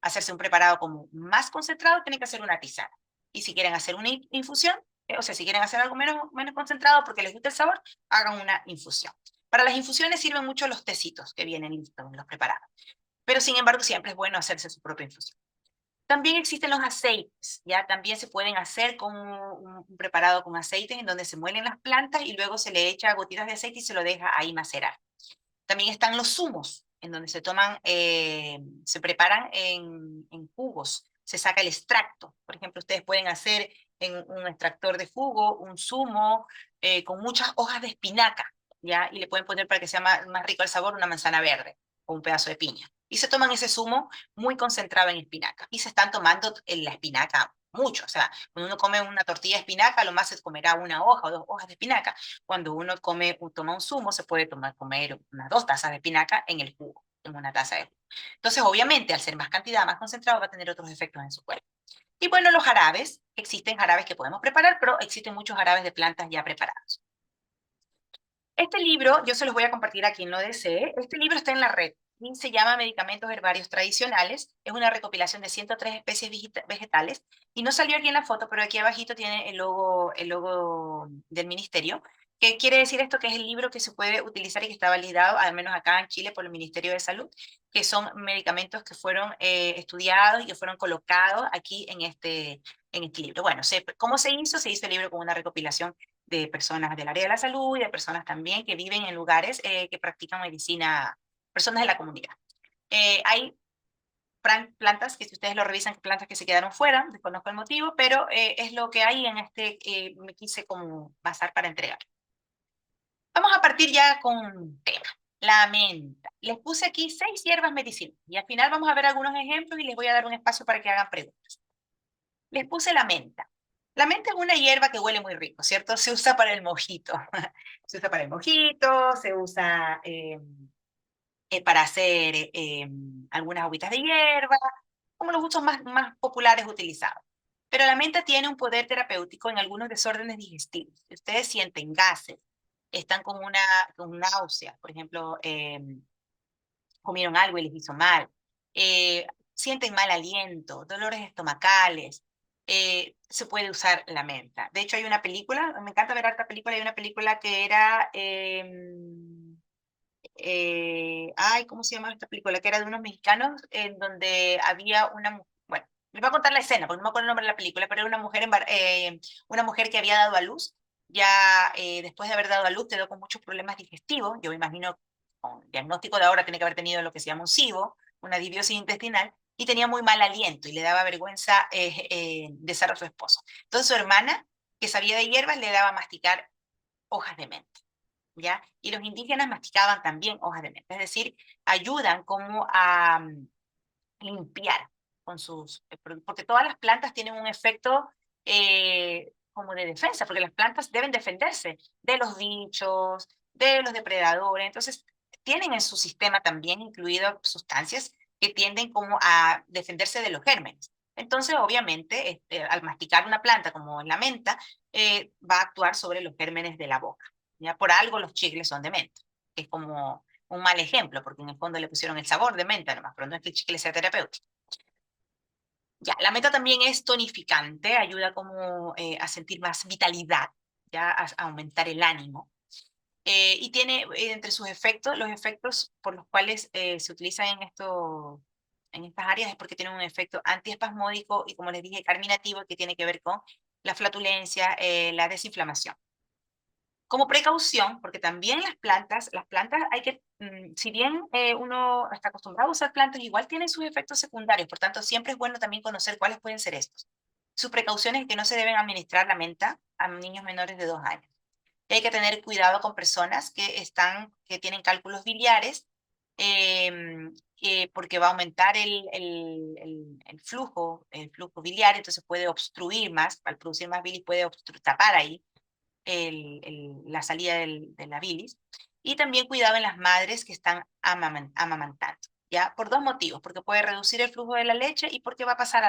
hacerse un preparado como más concentrado, tienen que hacer una tisana. Y si quieren hacer una infusión, o sea, si quieren hacer algo menos concentrado porque les gusta el sabor, hagan una infusión. Para las infusiones sirven mucho los tecitos que vienen listos, los preparados. Pero sin embargo, siempre es bueno hacerse su propia infusión. También existen los aceites, ya también se pueden hacer con un preparado con aceites en donde se muelen las plantas y luego se le echa gotitas de aceite y se lo deja ahí macerar. También están los zumos, en donde se preparan en jugos, se saca el extracto. Por ejemplo, ustedes pueden hacer en un extractor de jugo un zumo con muchas hojas de espinaca, ¿ya? Y le pueden poner para que sea más rico el sabor una manzana verde o un pedazo de piña. Y se toman ese zumo muy concentrado en espinaca. Y se están tomando la espinaca mucho. O sea, cuando uno come una tortilla de espinaca, lo más se comerá una hoja o 2 hojas de espinaca. Cuando uno toma un zumo, se puede comer unas 2 tazas de espinaca en el jugo, en una taza de jugo. Entonces, obviamente, al ser más cantidad, más concentrado, va a tener otros efectos en su cuerpo. Y bueno, los jarabes, existen jarabes que podemos preparar, pero existen muchos jarabes de plantas ya preparados. Este libro, yo se los voy a compartir a quien lo desee. Este libro está en la red y se llama Medicamentos Herbarios Tradicionales. Es una recopilación de 103 especies vegetales y no salió aquí en la foto, pero aquí abajito tiene el logo del ministerio. ¿Qué quiere decir esto? Que es el libro que se puede utilizar y que está validado, al menos acá en Chile, por el Ministerio de Salud, que son medicamentos que fueron estudiados y que fueron colocados aquí en este libro. Bueno, ¿cómo se hizo? Se hizo el libro con una recopilación de personas del área de la salud y de personas también que viven en lugares que practican medicina, personas de la comunidad. Hay plantas que si ustedes lo revisan, plantas que se quedaron fuera, desconozco el motivo, pero es lo que hay en me quise como basar para entregar. Vamos a partir ya con un tema, la menta. Les puse aquí 6 hierbas medicinales y al final vamos a ver algunos ejemplos y les voy a dar un espacio para que hagan preguntas. Les puse la menta. La menta es una hierba que huele muy rico, ¿cierto? Se usa para el mojito. Se usa para el mojito, se usa para hacer algunas agüitas de hierba, como los usos más populares utilizados. Pero la menta tiene un poder terapéutico en algunos desórdenes digestivos. Si ustedes sienten gases, están con náuseas, por ejemplo, comieron algo y les hizo mal, eh, sienten mal aliento, dolores estomacales, se puede usar la menta. De hecho, hay una película, me encanta ver harta película, hay una película que era, ay, ¿cómo se llama esta película? Que era de unos mexicanos en donde había bueno, les voy a contar la escena, porque no me acuerdo el nombre de la película, pero era una mujer que había dado a luz, ya después de haber dado a luz quedó con muchos problemas digestivos, yo me imagino con el diagnóstico de ahora tiene que haber tenido lo que se llama un SIBO, una disbiosis intestinal, y tenía muy mal aliento y le daba vergüenza besar a su esposo. Entonces su hermana, que sabía de hierbas, le daba a masticar hojas de menta. ¿Ya? Y los indígenas masticaban también hojas de menta, es decir, ayudan como a limpiar con porque todas las plantas tienen un efecto como de defensa, porque las plantas deben defenderse de los bichos, de los depredadores, entonces tienen en su sistema también incluidas sustancias que tienden como a defenderse de los gérmenes. Entonces, obviamente, al masticar una planta como la menta, va a actuar sobre los gérmenes de la boca. ¿Ya? Por algo los chicles son de menta, que es como un mal ejemplo, porque en el fondo le pusieron el sabor de menta nomás, pero no es que el chicle sea terapéutico. Ya, la menta también es tonificante, ayuda como a sentir más vitalidad, ya a aumentar el ánimo. Y tiene entre sus efectos, los efectos por los cuales se utilizan en estas áreas es porque tiene un efecto antiespasmódico y, como les dije, carminativo, que tiene que ver con la flatulencia, la desinflamación. Como precaución, porque también las plantas hay que, si bien uno está acostumbrado a usar plantas, igual tienen sus efectos secundarios, por tanto siempre es bueno también conocer cuáles pueden ser estos. Sus precauciones es que no se deben administrar la menta a niños menores de 2 años. Y hay que tener cuidado con personas que tienen cálculos biliares, porque va a aumentar el flujo biliar, entonces puede obstruir más, al producir más bilis puede tapar ahí la salida de la bilis. Y también cuidado en las madres que están amamantando, ¿ya? Por dos motivos, porque puede reducir el flujo de la leche y porque va a pasar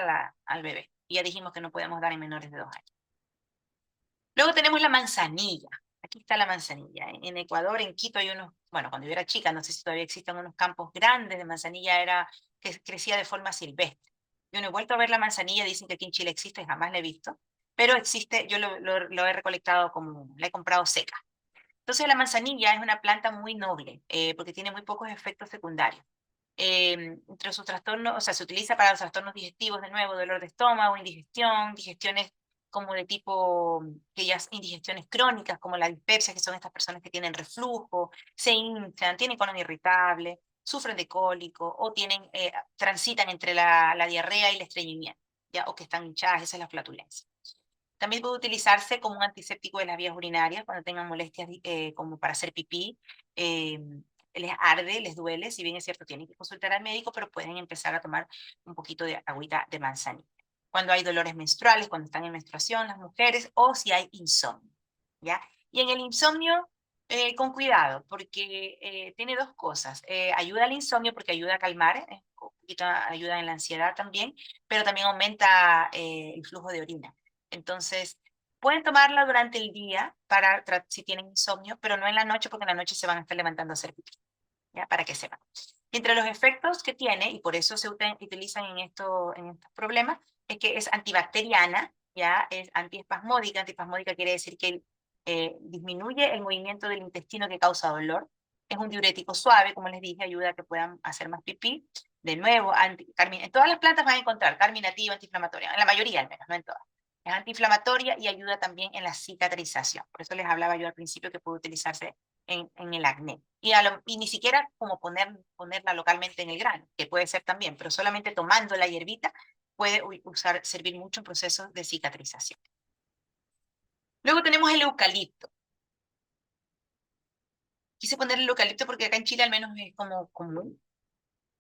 al bebé. Y ya dijimos que no podemos dar en menores de 2 años. Luego tenemos la manzanilla. Aquí está la manzanilla. En Ecuador, en Quito, hay unos, bueno, cuando yo era chica, no sé si todavía existen unos campos grandes de manzanilla, que crecía de forma silvestre. Yo no he vuelto a ver la manzanilla, dicen que aquí en Chile existe, jamás la he visto, pero existe, yo lo he recolectado la he comprado seca. Entonces la manzanilla es una planta muy noble, porque tiene muy pocos efectos secundarios. Entre sus trastornos, o sea, se utiliza para los trastornos digestivos, de nuevo, dolor de estómago, indigestión, digestiones como de tipo, indigestiones crónicas, como la dispepsia, que son estas personas que tienen reflujo, se hinchan, tienen colon irritable, sufren de cólico, o transitan entre la diarrea y el estreñimiento, ¿ya? O que están hinchadas, esa es la flatulencia. También puede utilizarse como un antiséptico de las vías urinarias cuando tengan molestias como para hacer pipí. eh, Les arde, les duele, si bien es cierto, tienen que consultar al médico, pero pueden empezar a tomar un poquito de agüita de manzanilla. Cuando hay dolores menstruales, cuando están en menstruación las mujeres, o si hay insomnio, ¿ya? Y en el insomnio, con cuidado, porque tiene dos cosas. Ayuda al insomnio porque ayuda a calmar, un poquito ayuda en la ansiedad también, pero también aumenta el flujo de orina. Entonces, pueden tomarla durante el día si tienen insomnio, pero no en la noche porque en la noche se van a estar levantando a hacer pipí, ¿ya? Para que sepan. Entre los efectos que tiene, y por eso se utilizan en estos problemas, es que es antibacteriana, ¿ya? Es antiespasmódica. Antiespasmódica quiere decir que disminuye el movimiento del intestino que causa dolor. Es un diurético suave, como les dije, ayuda a que puedan hacer más pipí. De nuevo, en todas las plantas van a encontrar carminativa, antiinflamatoria, en la mayoría al menos, no en todas. Es antiinflamatoria y ayuda también en la cicatrización. Por eso les hablaba yo al principio que puede utilizarse en el acné. Y ni siquiera como ponerla localmente en el grano, que puede ser también, pero solamente tomando la hierbita puede servir mucho en procesos de cicatrización. Luego tenemos el eucalipto. Quise poner el eucalipto porque acá en Chile al menos es como común.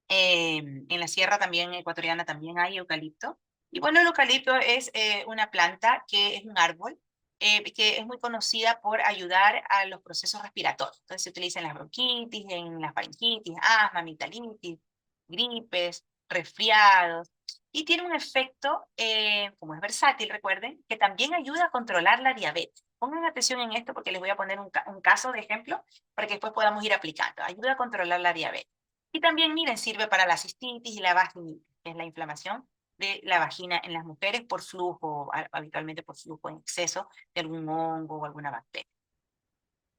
En la sierra también ecuatoriana también hay eucalipto. Y bueno, el eucalipto es una planta que es un árbol que es muy conocida por ayudar a los procesos respiratorios. Entonces se utiliza en las bronquitis, en la faringitis, asma, amigdalitis, gripes, resfriados. Y tiene un efecto, como es versátil, recuerden, que también ayuda a controlar la diabetes. Pongan atención en esto porque les voy a poner un caso de ejemplo para que después podamos ir aplicando. Ayuda a controlar la diabetes. Y también, miren, sirve para la cistitis y la vaginitis, que es la inflamación de la vagina en las mujeres por flujo, habitualmente por flujo en exceso de algún hongo o alguna bacteria.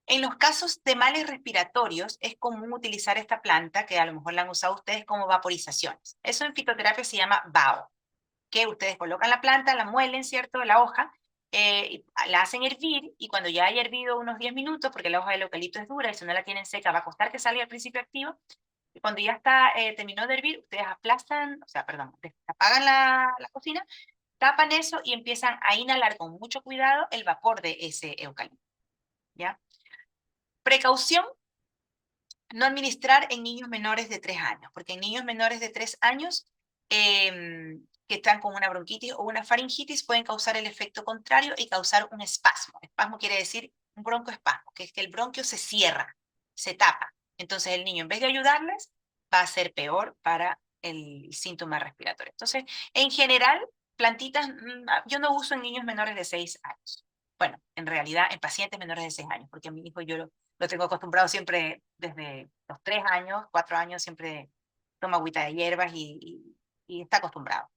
En los casos de males respiratorios es común utilizar esta planta, que a lo mejor la han usado ustedes como vaporizaciones. Eso en fitoterapia se llama BAO, que ustedes colocan la planta, la muelen, ¿cierto? La hoja, la hacen hervir y cuando ya haya hervido unos 10 minutos, porque la hoja del eucalipto es dura y si no la tienen seca va a costar que salga al principio activo, y cuando ya está, terminó de hervir, ustedes aplastan, o sea, perdón, apagan la cocina, tapan eso y empiezan a inhalar con mucho cuidado el vapor de ese eucalipto, ¿ya? Precaución, no administrar en niños menores de 3 años, porque en niños menores de 3 años que están con una bronquitis o una faringitis pueden causar el efecto contrario y causar un espasmo. Espasmo quiere decir un broncoespasmo, que es que el bronquio se cierra, se tapa. Entonces el niño, en vez de ayudarles, va a ser peor para el síntoma respiratorio. Entonces, en general, plantitas, yo no uso en niños menores de 6 años. Bueno, en realidad en pacientes menores de 6 años, porque a mi hijo yo lo tengo acostumbrado siempre desde los 3 años, 4 años, siempre toma agüita de hierbas y está acostumbrado.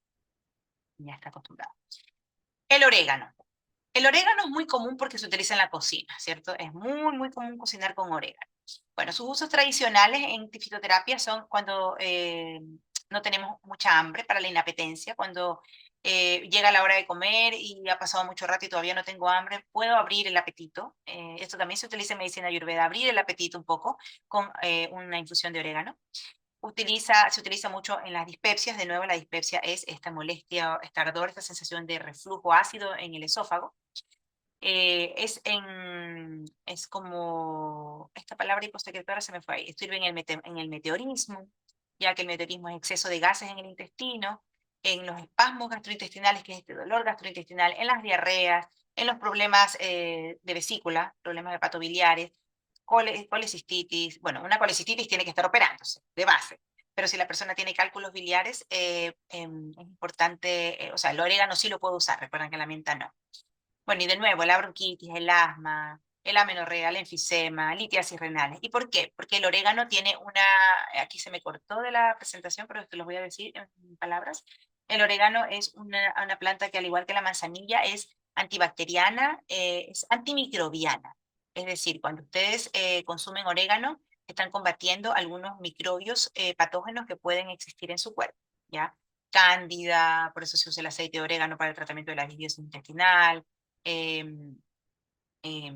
Ya está acostumbrado. El orégano. El orégano es muy común porque se utiliza en la cocina, ¿cierto? Es muy, muy común cocinar con orégano. Bueno, sus usos tradicionales en fitoterapia son cuando no tenemos mucha hambre para la inapetencia, cuando llega la hora de comer y ha pasado mucho rato y todavía no tengo hambre, puedo abrir el apetito. Esto también se utiliza en medicina ayurveda, abrir el apetito un poco con una infusión de orégano. Se utiliza mucho en las dispepsias. De nuevo, la dispepsia es esta molestia, este ardor, esta sensación de reflujo ácido en el esófago. Es como, esta palabra hiposecretora se me fue ahí, sirve en el meteorismo, ya que el meteorismo es exceso de gases en el intestino, en los espasmos gastrointestinales, que es este dolor gastrointestinal, en las diarreas, en los problemas de vesícula, problemas hepatobiliares, colecistitis. Bueno, una colecistitis tiene que estar operándose, de base. Pero si la persona tiene cálculos biliares, es importante, o sea, el orégano sí lo puedo usar, recuerden que la menta no. Bueno, y de nuevo, la bronquitis, el asma, el amenorrea, el enfisema, litiasis renales. ¿Y por qué? Porque el orégano tiene una, aquí se me cortó de la presentación, pero te lo voy a decir en palabras. El orégano es una planta que al igual que la manzanilla es antibacteriana, es antimicrobiana. Es decir, cuando ustedes consumen orégano, están combatiendo algunos microbios patógenos que pueden existir en su cuerpo, ¿ya? Cándida, por eso se usa el aceite de orégano para el tratamiento de la lisidiosis intestinal, eh, eh,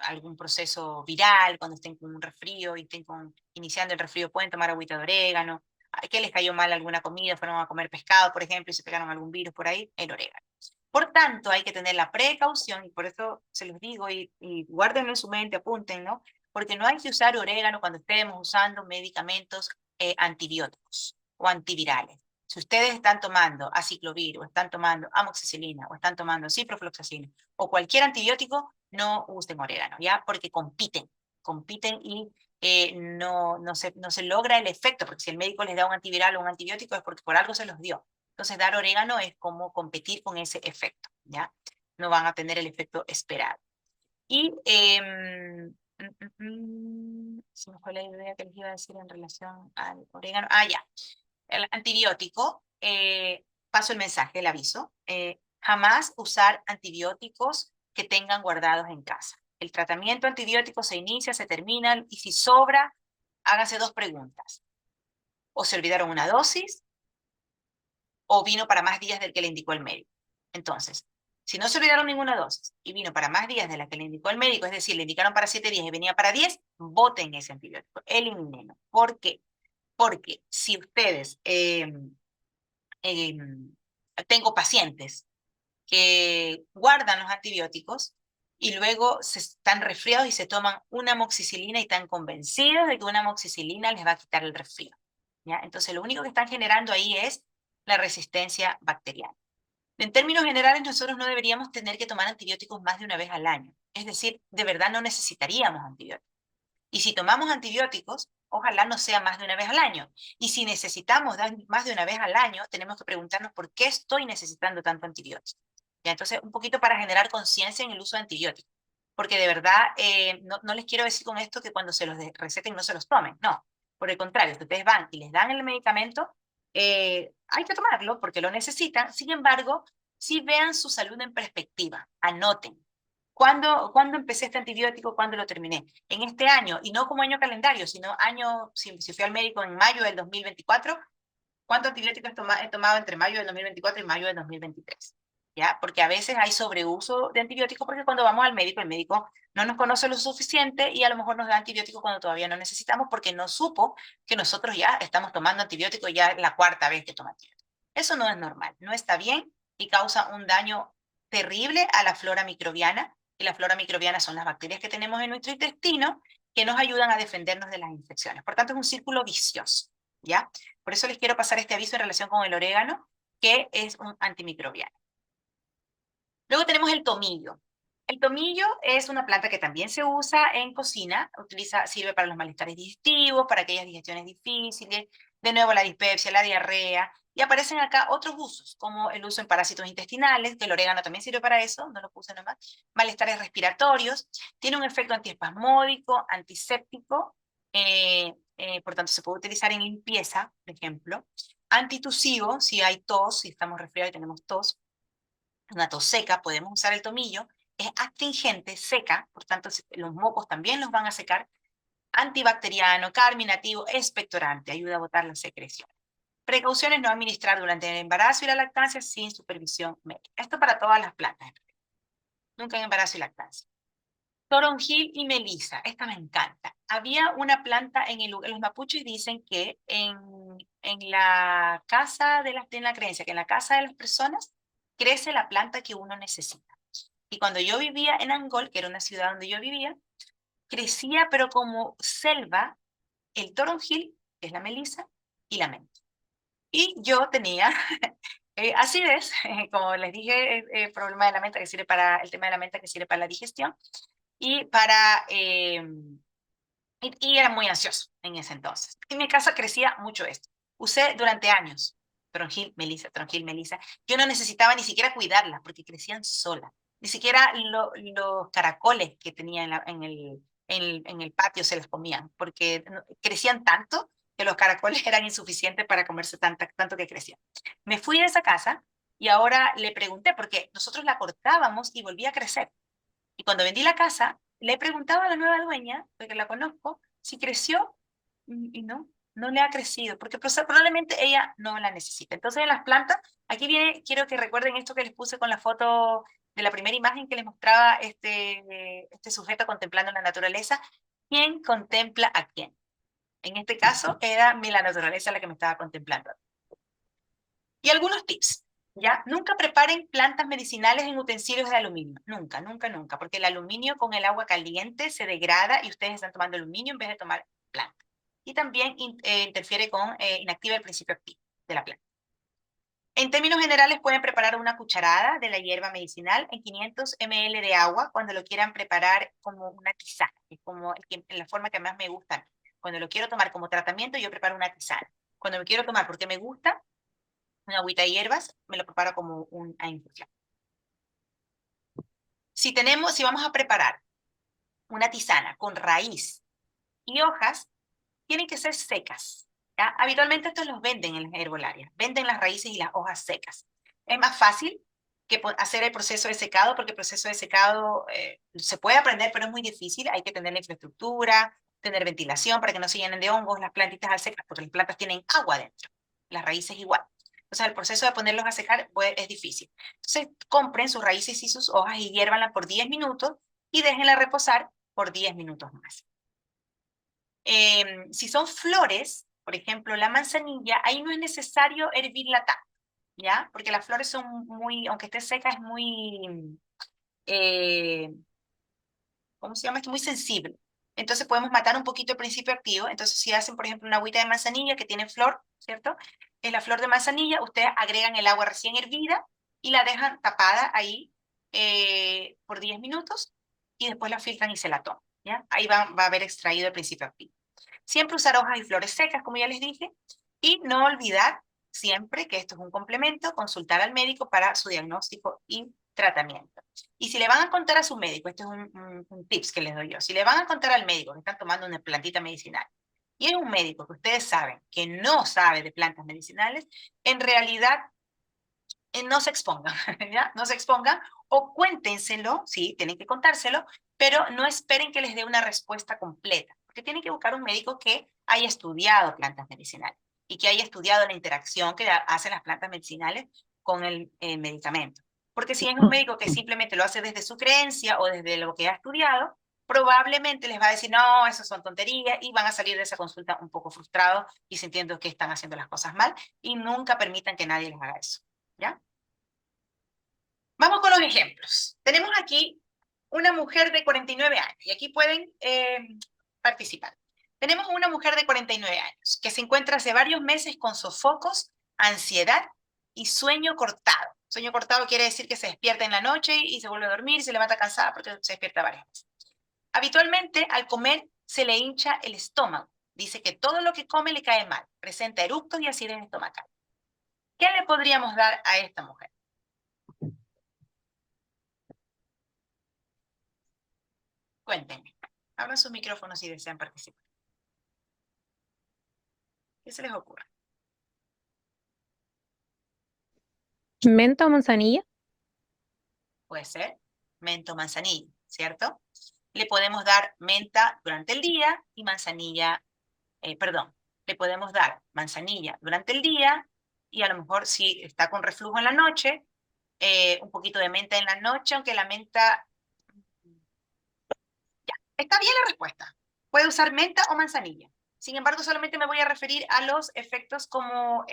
algún proceso viral, cuando estén con un resfrío y estén iniciando el resfrío, pueden tomar agüita de orégano. Que les cayó mal alguna comida, fueron a comer pescado, por ejemplo, y se pegaron algún virus por ahí, el orégano. Por tanto, hay que tener la precaución, y por eso se los digo, y guárdenlo en su mente, apunten, ¿no? Porque no hay que usar orégano cuando estemos usando medicamentos antibióticos o antivirales. Si ustedes están tomando aciclovir, o están tomando amoxicilina, o están tomando ciprofloxacina, o cualquier antibiótico, no usen orégano, ¿ya? Porque compiten y no se logra el efecto, porque si el médico les da un antiviral o un antibiótico es porque por algo se los dio. Entonces, dar orégano es como competir con ese efecto, ¿ya? No van a tener el efecto esperado. Y se me fue la idea que les iba a decir en relación al orégano. Ah, ya. El antibiótico, paso el mensaje, el aviso. Jamás usar antibióticos que tengan guardados en casa. El tratamiento antibiótico se inicia, se termina, y si sobra, háganse 2 preguntas. O se olvidaron una dosis, o vino para más días del que le indicó el médico. Entonces, si no se olvidaron ninguna dosis y vino para más días de la que le indicó el médico, es decir, le indicaron para 7 días y venía para 10, boten ese antibiótico, elimínenlo. ¿Por qué? Porque si ustedes, tengo pacientes que guardan los antibióticos y luego se están resfriados y se toman una amoxicilina y están convencidos de que una amoxicilina les va a quitar el resfrío, ¿ya? Entonces lo único que están generando ahí es la resistencia bacteriana. En términos generales, nosotros no deberíamos tener que tomar antibióticos más de una vez al año. Es decir, de verdad no necesitaríamos antibióticos. Y si tomamos antibióticos, ojalá no sea más de una vez al año. Y si necesitamos dar más de una vez al año, tenemos que preguntarnos por qué estoy necesitando tanto antibiótico. Ya, entonces, un poquito para generar conciencia en el uso de antibióticos. Porque de verdad, no les quiero decir con esto que cuando se los receten no se los tomen. No, por el contrario, si ustedes van y les dan el medicamento, hay que tomarlo porque lo necesitan. Sin embargo, si vean su salud en perspectiva, anoten. ¿Cuándo empecé este antibiótico? ¿Cuándo lo terminé? En este año, y no como año calendario, sino año, si fui al médico en mayo del 2024, ¿cuántos antibióticos he tomado entre mayo del 2024 y mayo del 2023? ¿Ya? Porque a veces hay sobreuso de antibióticos porque cuando vamos al médico, el médico no nos conoce lo suficiente y a lo mejor nos da antibióticos cuando todavía no necesitamos porque no supo que nosotros ya estamos tomando antibióticos ya la cuarta vez que toma antibióticos. Eso no es normal, no está bien y causa un daño terrible a la flora microbiana. Y la flora microbiana son las bacterias que tenemos en nuestro intestino que nos ayudan a defendernos de las infecciones. Por tanto, es un círculo vicioso, ¿ya? Por eso les quiero pasar este aviso en relación con el orégano, que es un antimicrobiano. Luego tenemos el tomillo. El tomillo es una planta que también se usa en cocina, sirve para los malestares digestivos, para aquellas digestiones difíciles, de nuevo la dispepsia, la diarrea, y aparecen acá otros usos, como el uso en parásitos intestinales, que el orégano también sirve para eso, no lo puse nomás, malestares respiratorios, tiene un efecto antiespasmódico, antiséptico, por tanto se puede utilizar en limpieza, por ejemplo, antitusivo, si hay tos, si estamos resfriados y tenemos tos, una tos seca, podemos usar el tomillo, es astringente, seca, por tanto los mocos también los van a secar, antibacteriano, carminativo, expectorante, ayuda a botar la secreción. Precauciones: no administrar durante el embarazo y la lactancia sin supervisión médica. Esto para todas las plantas, nunca en embarazo y lactancia. Toronjil y melisa, esta me encanta. Había una planta los mapuches dicen que en la casa en la creencia, que en la casa de las personas crece la planta que uno necesita. Y cuando yo vivía en Angol, que era una ciudad donde yo vivía, crecía pero como selva el toronjil, que es la melisa, y la menta. Y yo tenía acidez, como les dije, problema de la menta que sirve para el tema de la menta que sirve para la digestión y y era muy ansioso en ese entonces. En mi casa crecía mucho esto. Usé durante años tronjil, melisa, tronjil, melisa. Yo no necesitaba ni siquiera cuidarlas porque crecían solas. Ni siquiera los caracoles que tenía en el patio se las comían porque crecían tanto que los caracoles eran insuficientes para comerse tanto que crecían. Me fui de esa casa y ahora le pregunté, porque nosotros la cortábamos y volvía a crecer. Y cuando vendí la casa, le preguntaba a la nueva dueña, porque la conozco, si creció, y no le ha crecido, porque probablemente ella no la necesita. Entonces, en las plantas, aquí viene, quiero que recuerden esto que les puse con la foto de la primera imagen que les mostraba este sujeto contemplando la naturaleza. ¿Quién contempla a quién? En este caso, era la naturaleza la que me estaba contemplando. Y algunos tips. ¿Ya? Nunca preparen plantas medicinales en utensilios de aluminio. Nunca, nunca, nunca. Porque el aluminio con el agua caliente se degrada y ustedes están tomando aluminio en vez de tomar planta. Y también interfiere inactiva el principio activo de la planta. En términos generales, pueden preparar una cucharada de la hierba medicinal en 500 ml de agua cuando lo quieran preparar como una tisana, que es como la forma que más me gusta. Cuando lo quiero tomar como tratamiento, yo preparo una tisana. Cuando lo quiero tomar porque me gusta, una agüita de hierbas, me lo preparo como una infusión. Si vamos a preparar una tisana con raíz y hojas, tienen que ser secas. ¿Ya? Habitualmente estos los venden en las herbolarias, venden las raíces y las hojas secas. Es más fácil que hacer el proceso de secado, porque el proceso de secado se puede aprender, pero es muy difícil. Hay que tener la infraestructura, tener ventilación para que no se llenen de hongos las plantitas al secar, porque las plantas tienen agua dentro, las raíces igual. Entonces, el proceso de ponerlos a secar es difícil. Entonces, compren sus raíces y sus hojas y hiérvanlas por 10 minutos y déjenla reposar por 10 minutos más. Si son flores, por ejemplo, la manzanilla, ahí no es necesario hervirla tanto, ¿ya? Porque las flores son muy, aunque esté seca, es muy, eh, ¿cómo se llama esto? Muy sensible. Entonces podemos matar un poquito el principio activo. Entonces si hacen, por ejemplo, una agüita de manzanilla que tiene flor, ¿cierto? Es la flor de manzanilla, ustedes agregan el agua recién hervida y la dejan tapada ahí por 10 minutos y después la filtran y se la toman, ¿ya? Ahí va a haber extraído el principio activo. Siempre usar hojas y flores secas, como ya les dije, y no olvidar siempre que esto es un complemento, consultar al médico para su diagnóstico y tratamiento. Y si le van a contar a su médico, este es un tips que les doy yo, si le van a contar al médico que están tomando una plantita medicinal, y es un médico que ustedes saben que no sabe de plantas medicinales, en realidad no se expongan, ¿ya? No se expongan o cuéntenselo, sí, tienen que contárselo, pero no esperen que les dé una respuesta completa, porque tienen que buscar un médico que haya estudiado plantas medicinales y que haya estudiado la interacción que hacen las plantas medicinales con el medicamento. Porque si es un médico que simplemente lo hace desde su creencia o desde lo que ha estudiado, probablemente les va a decir, no, eso son tonterías, y van a salir de esa consulta un poco frustrados y sintiendo que están haciendo las cosas mal, y nunca permitan que nadie les haga eso, ¿ya? Vamos con los ejemplos. Tenemos aquí una mujer de 49 años, y aquí pueden participar. Tenemos una mujer de 49 años que se encuentra hace varios meses con sofocos, ansiedad y sueño cortado. Sueño cortado quiere decir que se despierta en la noche y se vuelve a dormir y se levanta cansada porque se despierta varias veces. Habitualmente al comer se le hincha el estómago. Dice que todo lo que come le cae mal. Presenta eructos y acidez estomacal. ¿Qué le podríamos dar a esta mujer? Cuéntenme. Abran sus micrófonos si desean participar. ¿Qué se les ocurre? ¿Menta o manzanilla? Puede ser menta o manzanilla, ¿cierto? Le podemos dar menta durante el día y manzanilla, perdón, le podemos dar manzanilla durante el día y a lo mejor si está con reflujo en la noche, un poquito de menta en la noche, aunque la menta... Ya, está bien la respuesta. Puede usar menta o manzanilla. Sin embargo, solamente me voy a referir a los efectos como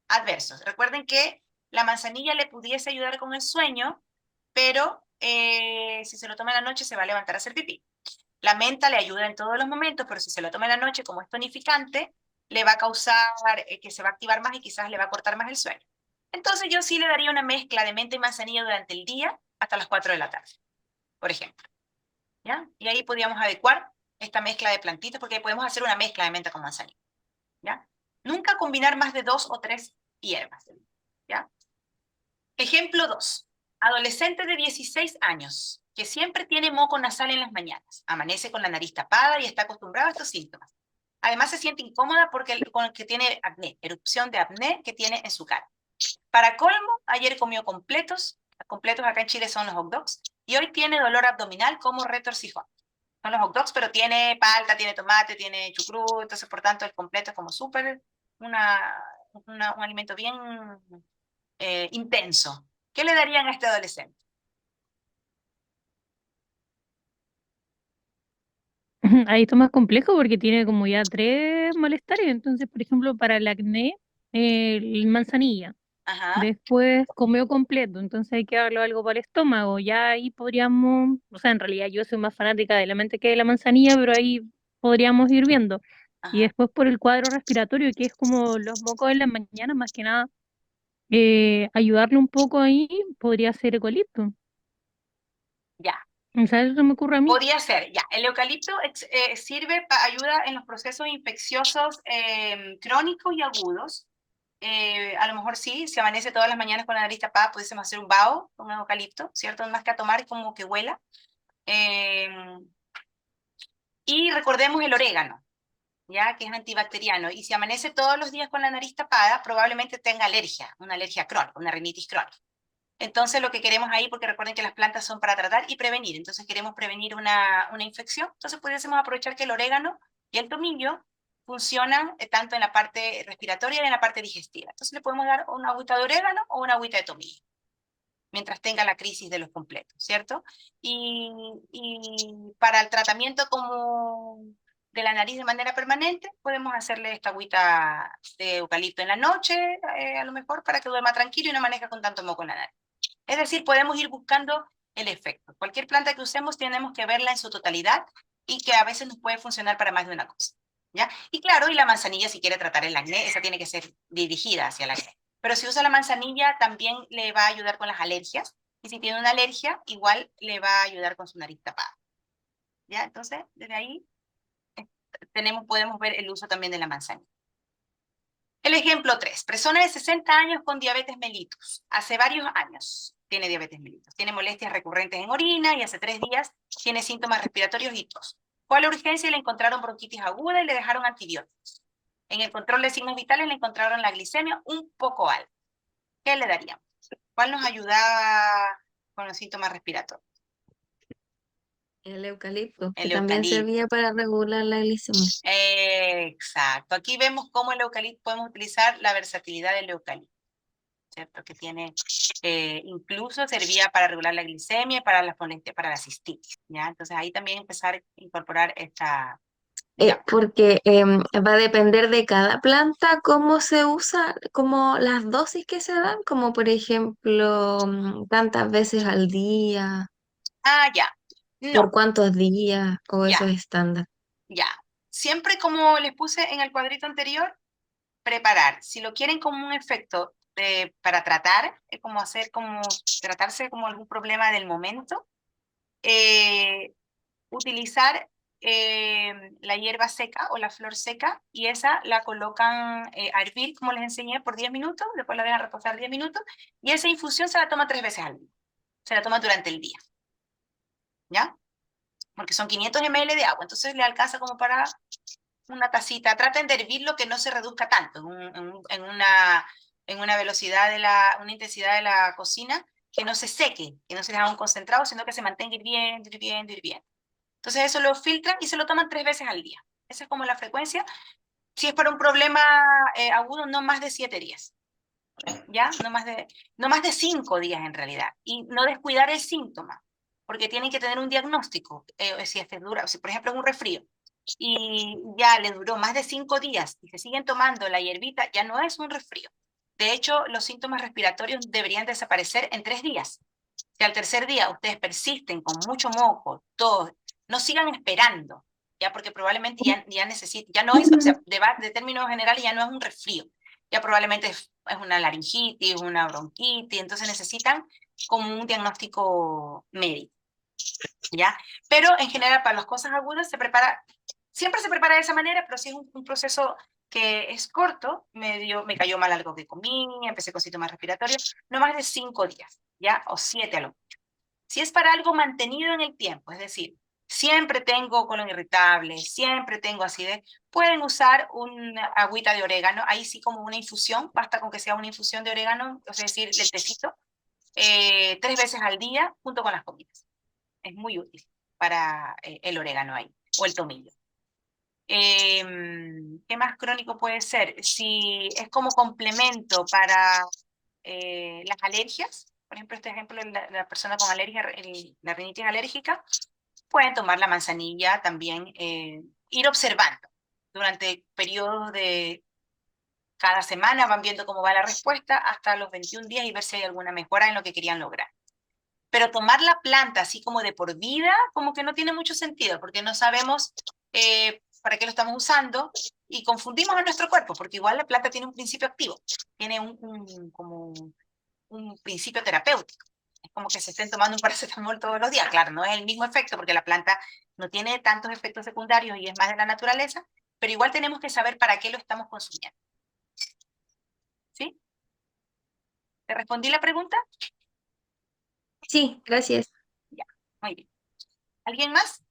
adversos. Recuerden que la manzanilla le pudiese ayudar con el sueño, pero si se lo toma en la noche se va a levantar a hacer pipí. La menta le ayuda en todos los momentos, pero si se lo toma en la noche como es tonificante, le va a causar que se va a activar más y quizás le va a cortar más el sueño. Entonces yo sí le daría una mezcla de menta y manzanilla durante el día hasta las 4 de la tarde, por ejemplo. ¿Ya? Y ahí podríamos adecuar esta mezcla de plantitas porque podemos hacer una mezcla de menta con manzanilla. ¿Ya? Nunca combinar más de 2 o 3 hierbas. ¿Ya? Ejemplo 2. Adolescente de 16 años que siempre tiene moco nasal en las mañanas. Amanece con la nariz tapada y está acostumbrado a estos síntomas. Además se siente incómoda porque tiene acné, erupción de acné que tiene en su cara. Para colmo, ayer comió completos. Completos acá en Chile son los hot dogs. Y hoy tiene dolor abdominal como retorcijón. Son los hot dogs, pero tiene palta, tiene tomate, tiene chucrut. Entonces, por tanto, el completo es como súper un alimento bien intenso. ¿Qué le darían a este adolescente? Ahí está más complejo porque tiene como ya tres malestares. Entonces, por ejemplo, para el acné, manzanilla. Ajá, Después comió completo, entonces hay que darle algo para el estómago. Ya ahí podríamos, o sea, en realidad yo soy más fanática de la mente que de la manzanilla, pero ahí podríamos ir viendo. Y ajá, después por el cuadro respiratorio, que es como los mocos en la mañana, más que nada, ayudarle un poco ahí podría ser eucalipto. ya. O sea, eso se me ocurre a mí. Podría ser, ya. El eucalipto sirve para ayuda en los procesos infecciosos crónicos y agudos. A lo mejor sí, si amanece todas las mañanas con la nariz tapada, pudiésemos hacer un vaho con eucalipto, ¿cierto? Más que a tomar, como que huela. Eh, y recordemos el orégano, ya que es antibacteriano. Y si amanece todos los días con la nariz tapada, probablemente tenga alergia, una alergia crónica, una rinitis crónica. Entonces lo que queremos ahí, porque recuerden que las plantas son para tratar y prevenir, entonces queremos prevenir una infección, entonces pudiésemos aprovechar que el orégano y el tomillo funcionan tanto en la parte respiratoria y en la parte digestiva. Entonces le podemos dar una agüita de orégano o una agüita de tomillo, mientras tenga la crisis de los completos, ¿cierto? Y para el tratamiento como de la nariz de manera permanente, podemos hacerle esta agüita de eucalipto en la noche, a lo mejor para que duerma tranquilo y no maneje con tanto moco en la nariz. Es decir, podemos ir buscando el efecto. Cualquier planta que usemos tenemos que verla en su totalidad y que a veces nos puede funcionar para más de una cosa. ¿Ya? Y claro, y la manzanilla si quiere tratar el acné, esa tiene que ser dirigida hacia el acné. Pero si usa la manzanilla, también le va a ayudar con las alergias. Y si tiene una alergia, igual le va a ayudar con su nariz tapada. ¿Ya? Entonces, desde ahí podemos ver el uso también de la manzanilla. El ejemplo 3. Persona de 60 años con diabetes mellitus. Hace varios años tiene diabetes mellitus. Tiene molestias recurrentes en orina y hace 3 días tiene síntomas respiratorios y tos. Fue a la urgencia y le encontraron bronquitis aguda y le dejaron antibióticos. En el control de signos vitales le encontraron la glicemia un poco alta. ¿Qué le daríamos? ¿Cuál nos ayudaba con los síntomas respiratorios? El eucalipto, que El también eucalipto. servía para regular la glicemia. Exacto. Aquí vemos cómo el eucalipto, podemos utilizar la versatilidad del eucalipto, ¿cierto? Que tiene, incluso servía para regular la glicemia y para la cistitis, ¿ya? Entonces ahí también empezar a incorporar esta, digamos. Porque va a depender de cada planta cómo se usa, como las dosis que se dan, como por ejemplo, tantas veces al día, Ah, ya. por No, cuántos días, o ya, eso es estándar. ya. Siempre como les puse en el cuadrito anterior, preparar. Si lo quieren como un efecto para tratar, es como hacer como tratarse como algún problema del momento, eh, utilizar la hierba seca o la flor seca y esa la colocan a hervir, como les enseñé, por 10 minutos, después la dejan reposar 10 minutos y esa infusión se la toma 3 veces al día. Se la toma durante el día, ¿ya? Porque son 500 ml de agua, entonces le alcanza como para una tacita. Traten de hervirlo que no se reduzca tanto en una velocidad una intensidad de la cocina que no se seque, que no se le haga un concentrado, sino que se mantenga hirviendo, hirviendo, hirviendo. Entonces eso lo filtran y se lo toman 3 veces al día. Esa es como la frecuencia. Si es para un problema agudo, no más de 7 días, ¿ya? No más de 5 días en realidad. Y no descuidar el síntoma, porque tienen que tener un diagnóstico. Si este dura, si por ejemplo es un resfrío y ya le duró más de 5 días y se siguen tomando la hierbita, ya no es un resfrío. De hecho, los síntomas respiratorios deberían desaparecer en 3 días. Si al tercer día ustedes persisten con mucho moco, tos, no sigan esperando, ya porque probablemente ya necesita, ya no es, o sea, de términos generales ya no es un resfrío, ya probablemente es una laringitis, una bronquitis, entonces necesitan como un diagnóstico médico, ¿ya? Pero en general para las cosas agudas siempre se prepara de esa manera, pero si es un proceso que es corto, me cayó mal algo que comí, empecé con síntomas respiratorios, no más de 5 días, ¿ya? O 7 a lo mucho. Si es para algo mantenido en el tiempo, es decir, siempre tengo colon irritable, siempre tengo acidez, pueden usar una agüita de orégano, ahí sí como una infusión, basta con que sea una infusión de orégano, es decir, del tecito, 3 veces al día junto con las comidas. Es muy útil para el orégano ahí, o el tomillo. ¿Qué más crónico puede ser? Si es como complemento para las alergias, por ejemplo, este ejemplo, la persona con alergia, la rinitis alérgica, pueden tomar la manzanilla también, ir observando durante periodos de cada semana, van viendo cómo va la respuesta hasta los 21 días y ver si hay alguna mejora en lo que querían lograr. Pero tomar la planta así como de por vida, como que no tiene mucho sentido, porque no sabemos para qué lo estamos usando y confundimos a nuestro cuerpo, porque igual la planta tiene un principio activo, tiene como un principio terapéutico. Es como que se estén tomando un paracetamol todos los días. Claro, no es el mismo efecto porque la planta no tiene tantos efectos secundarios y es más de la naturaleza, pero igual tenemos que saber para qué lo estamos consumiendo. ¿Sí? ¿Te respondí la pregunta? Sí, gracias. Ya, muy bien. ¿Alguien más?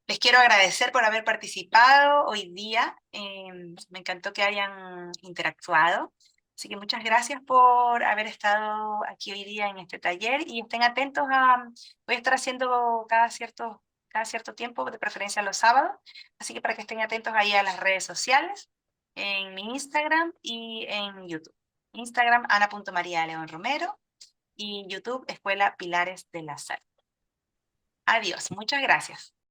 Les quiero agradecer por haber participado hoy día. Me encantó que hayan interactuado. Así que muchas gracias por haber estado aquí hoy día en este taller y estén atentos voy a estar haciendo cada cierto tiempo, de preferencia los sábados. Así que para que estén atentos ahí a las redes sociales, en mi Instagram y en YouTube. Instagram, ana.marialeonromero y YouTube, Escuela Pilares de la Salud. Adiós, muchas gracias.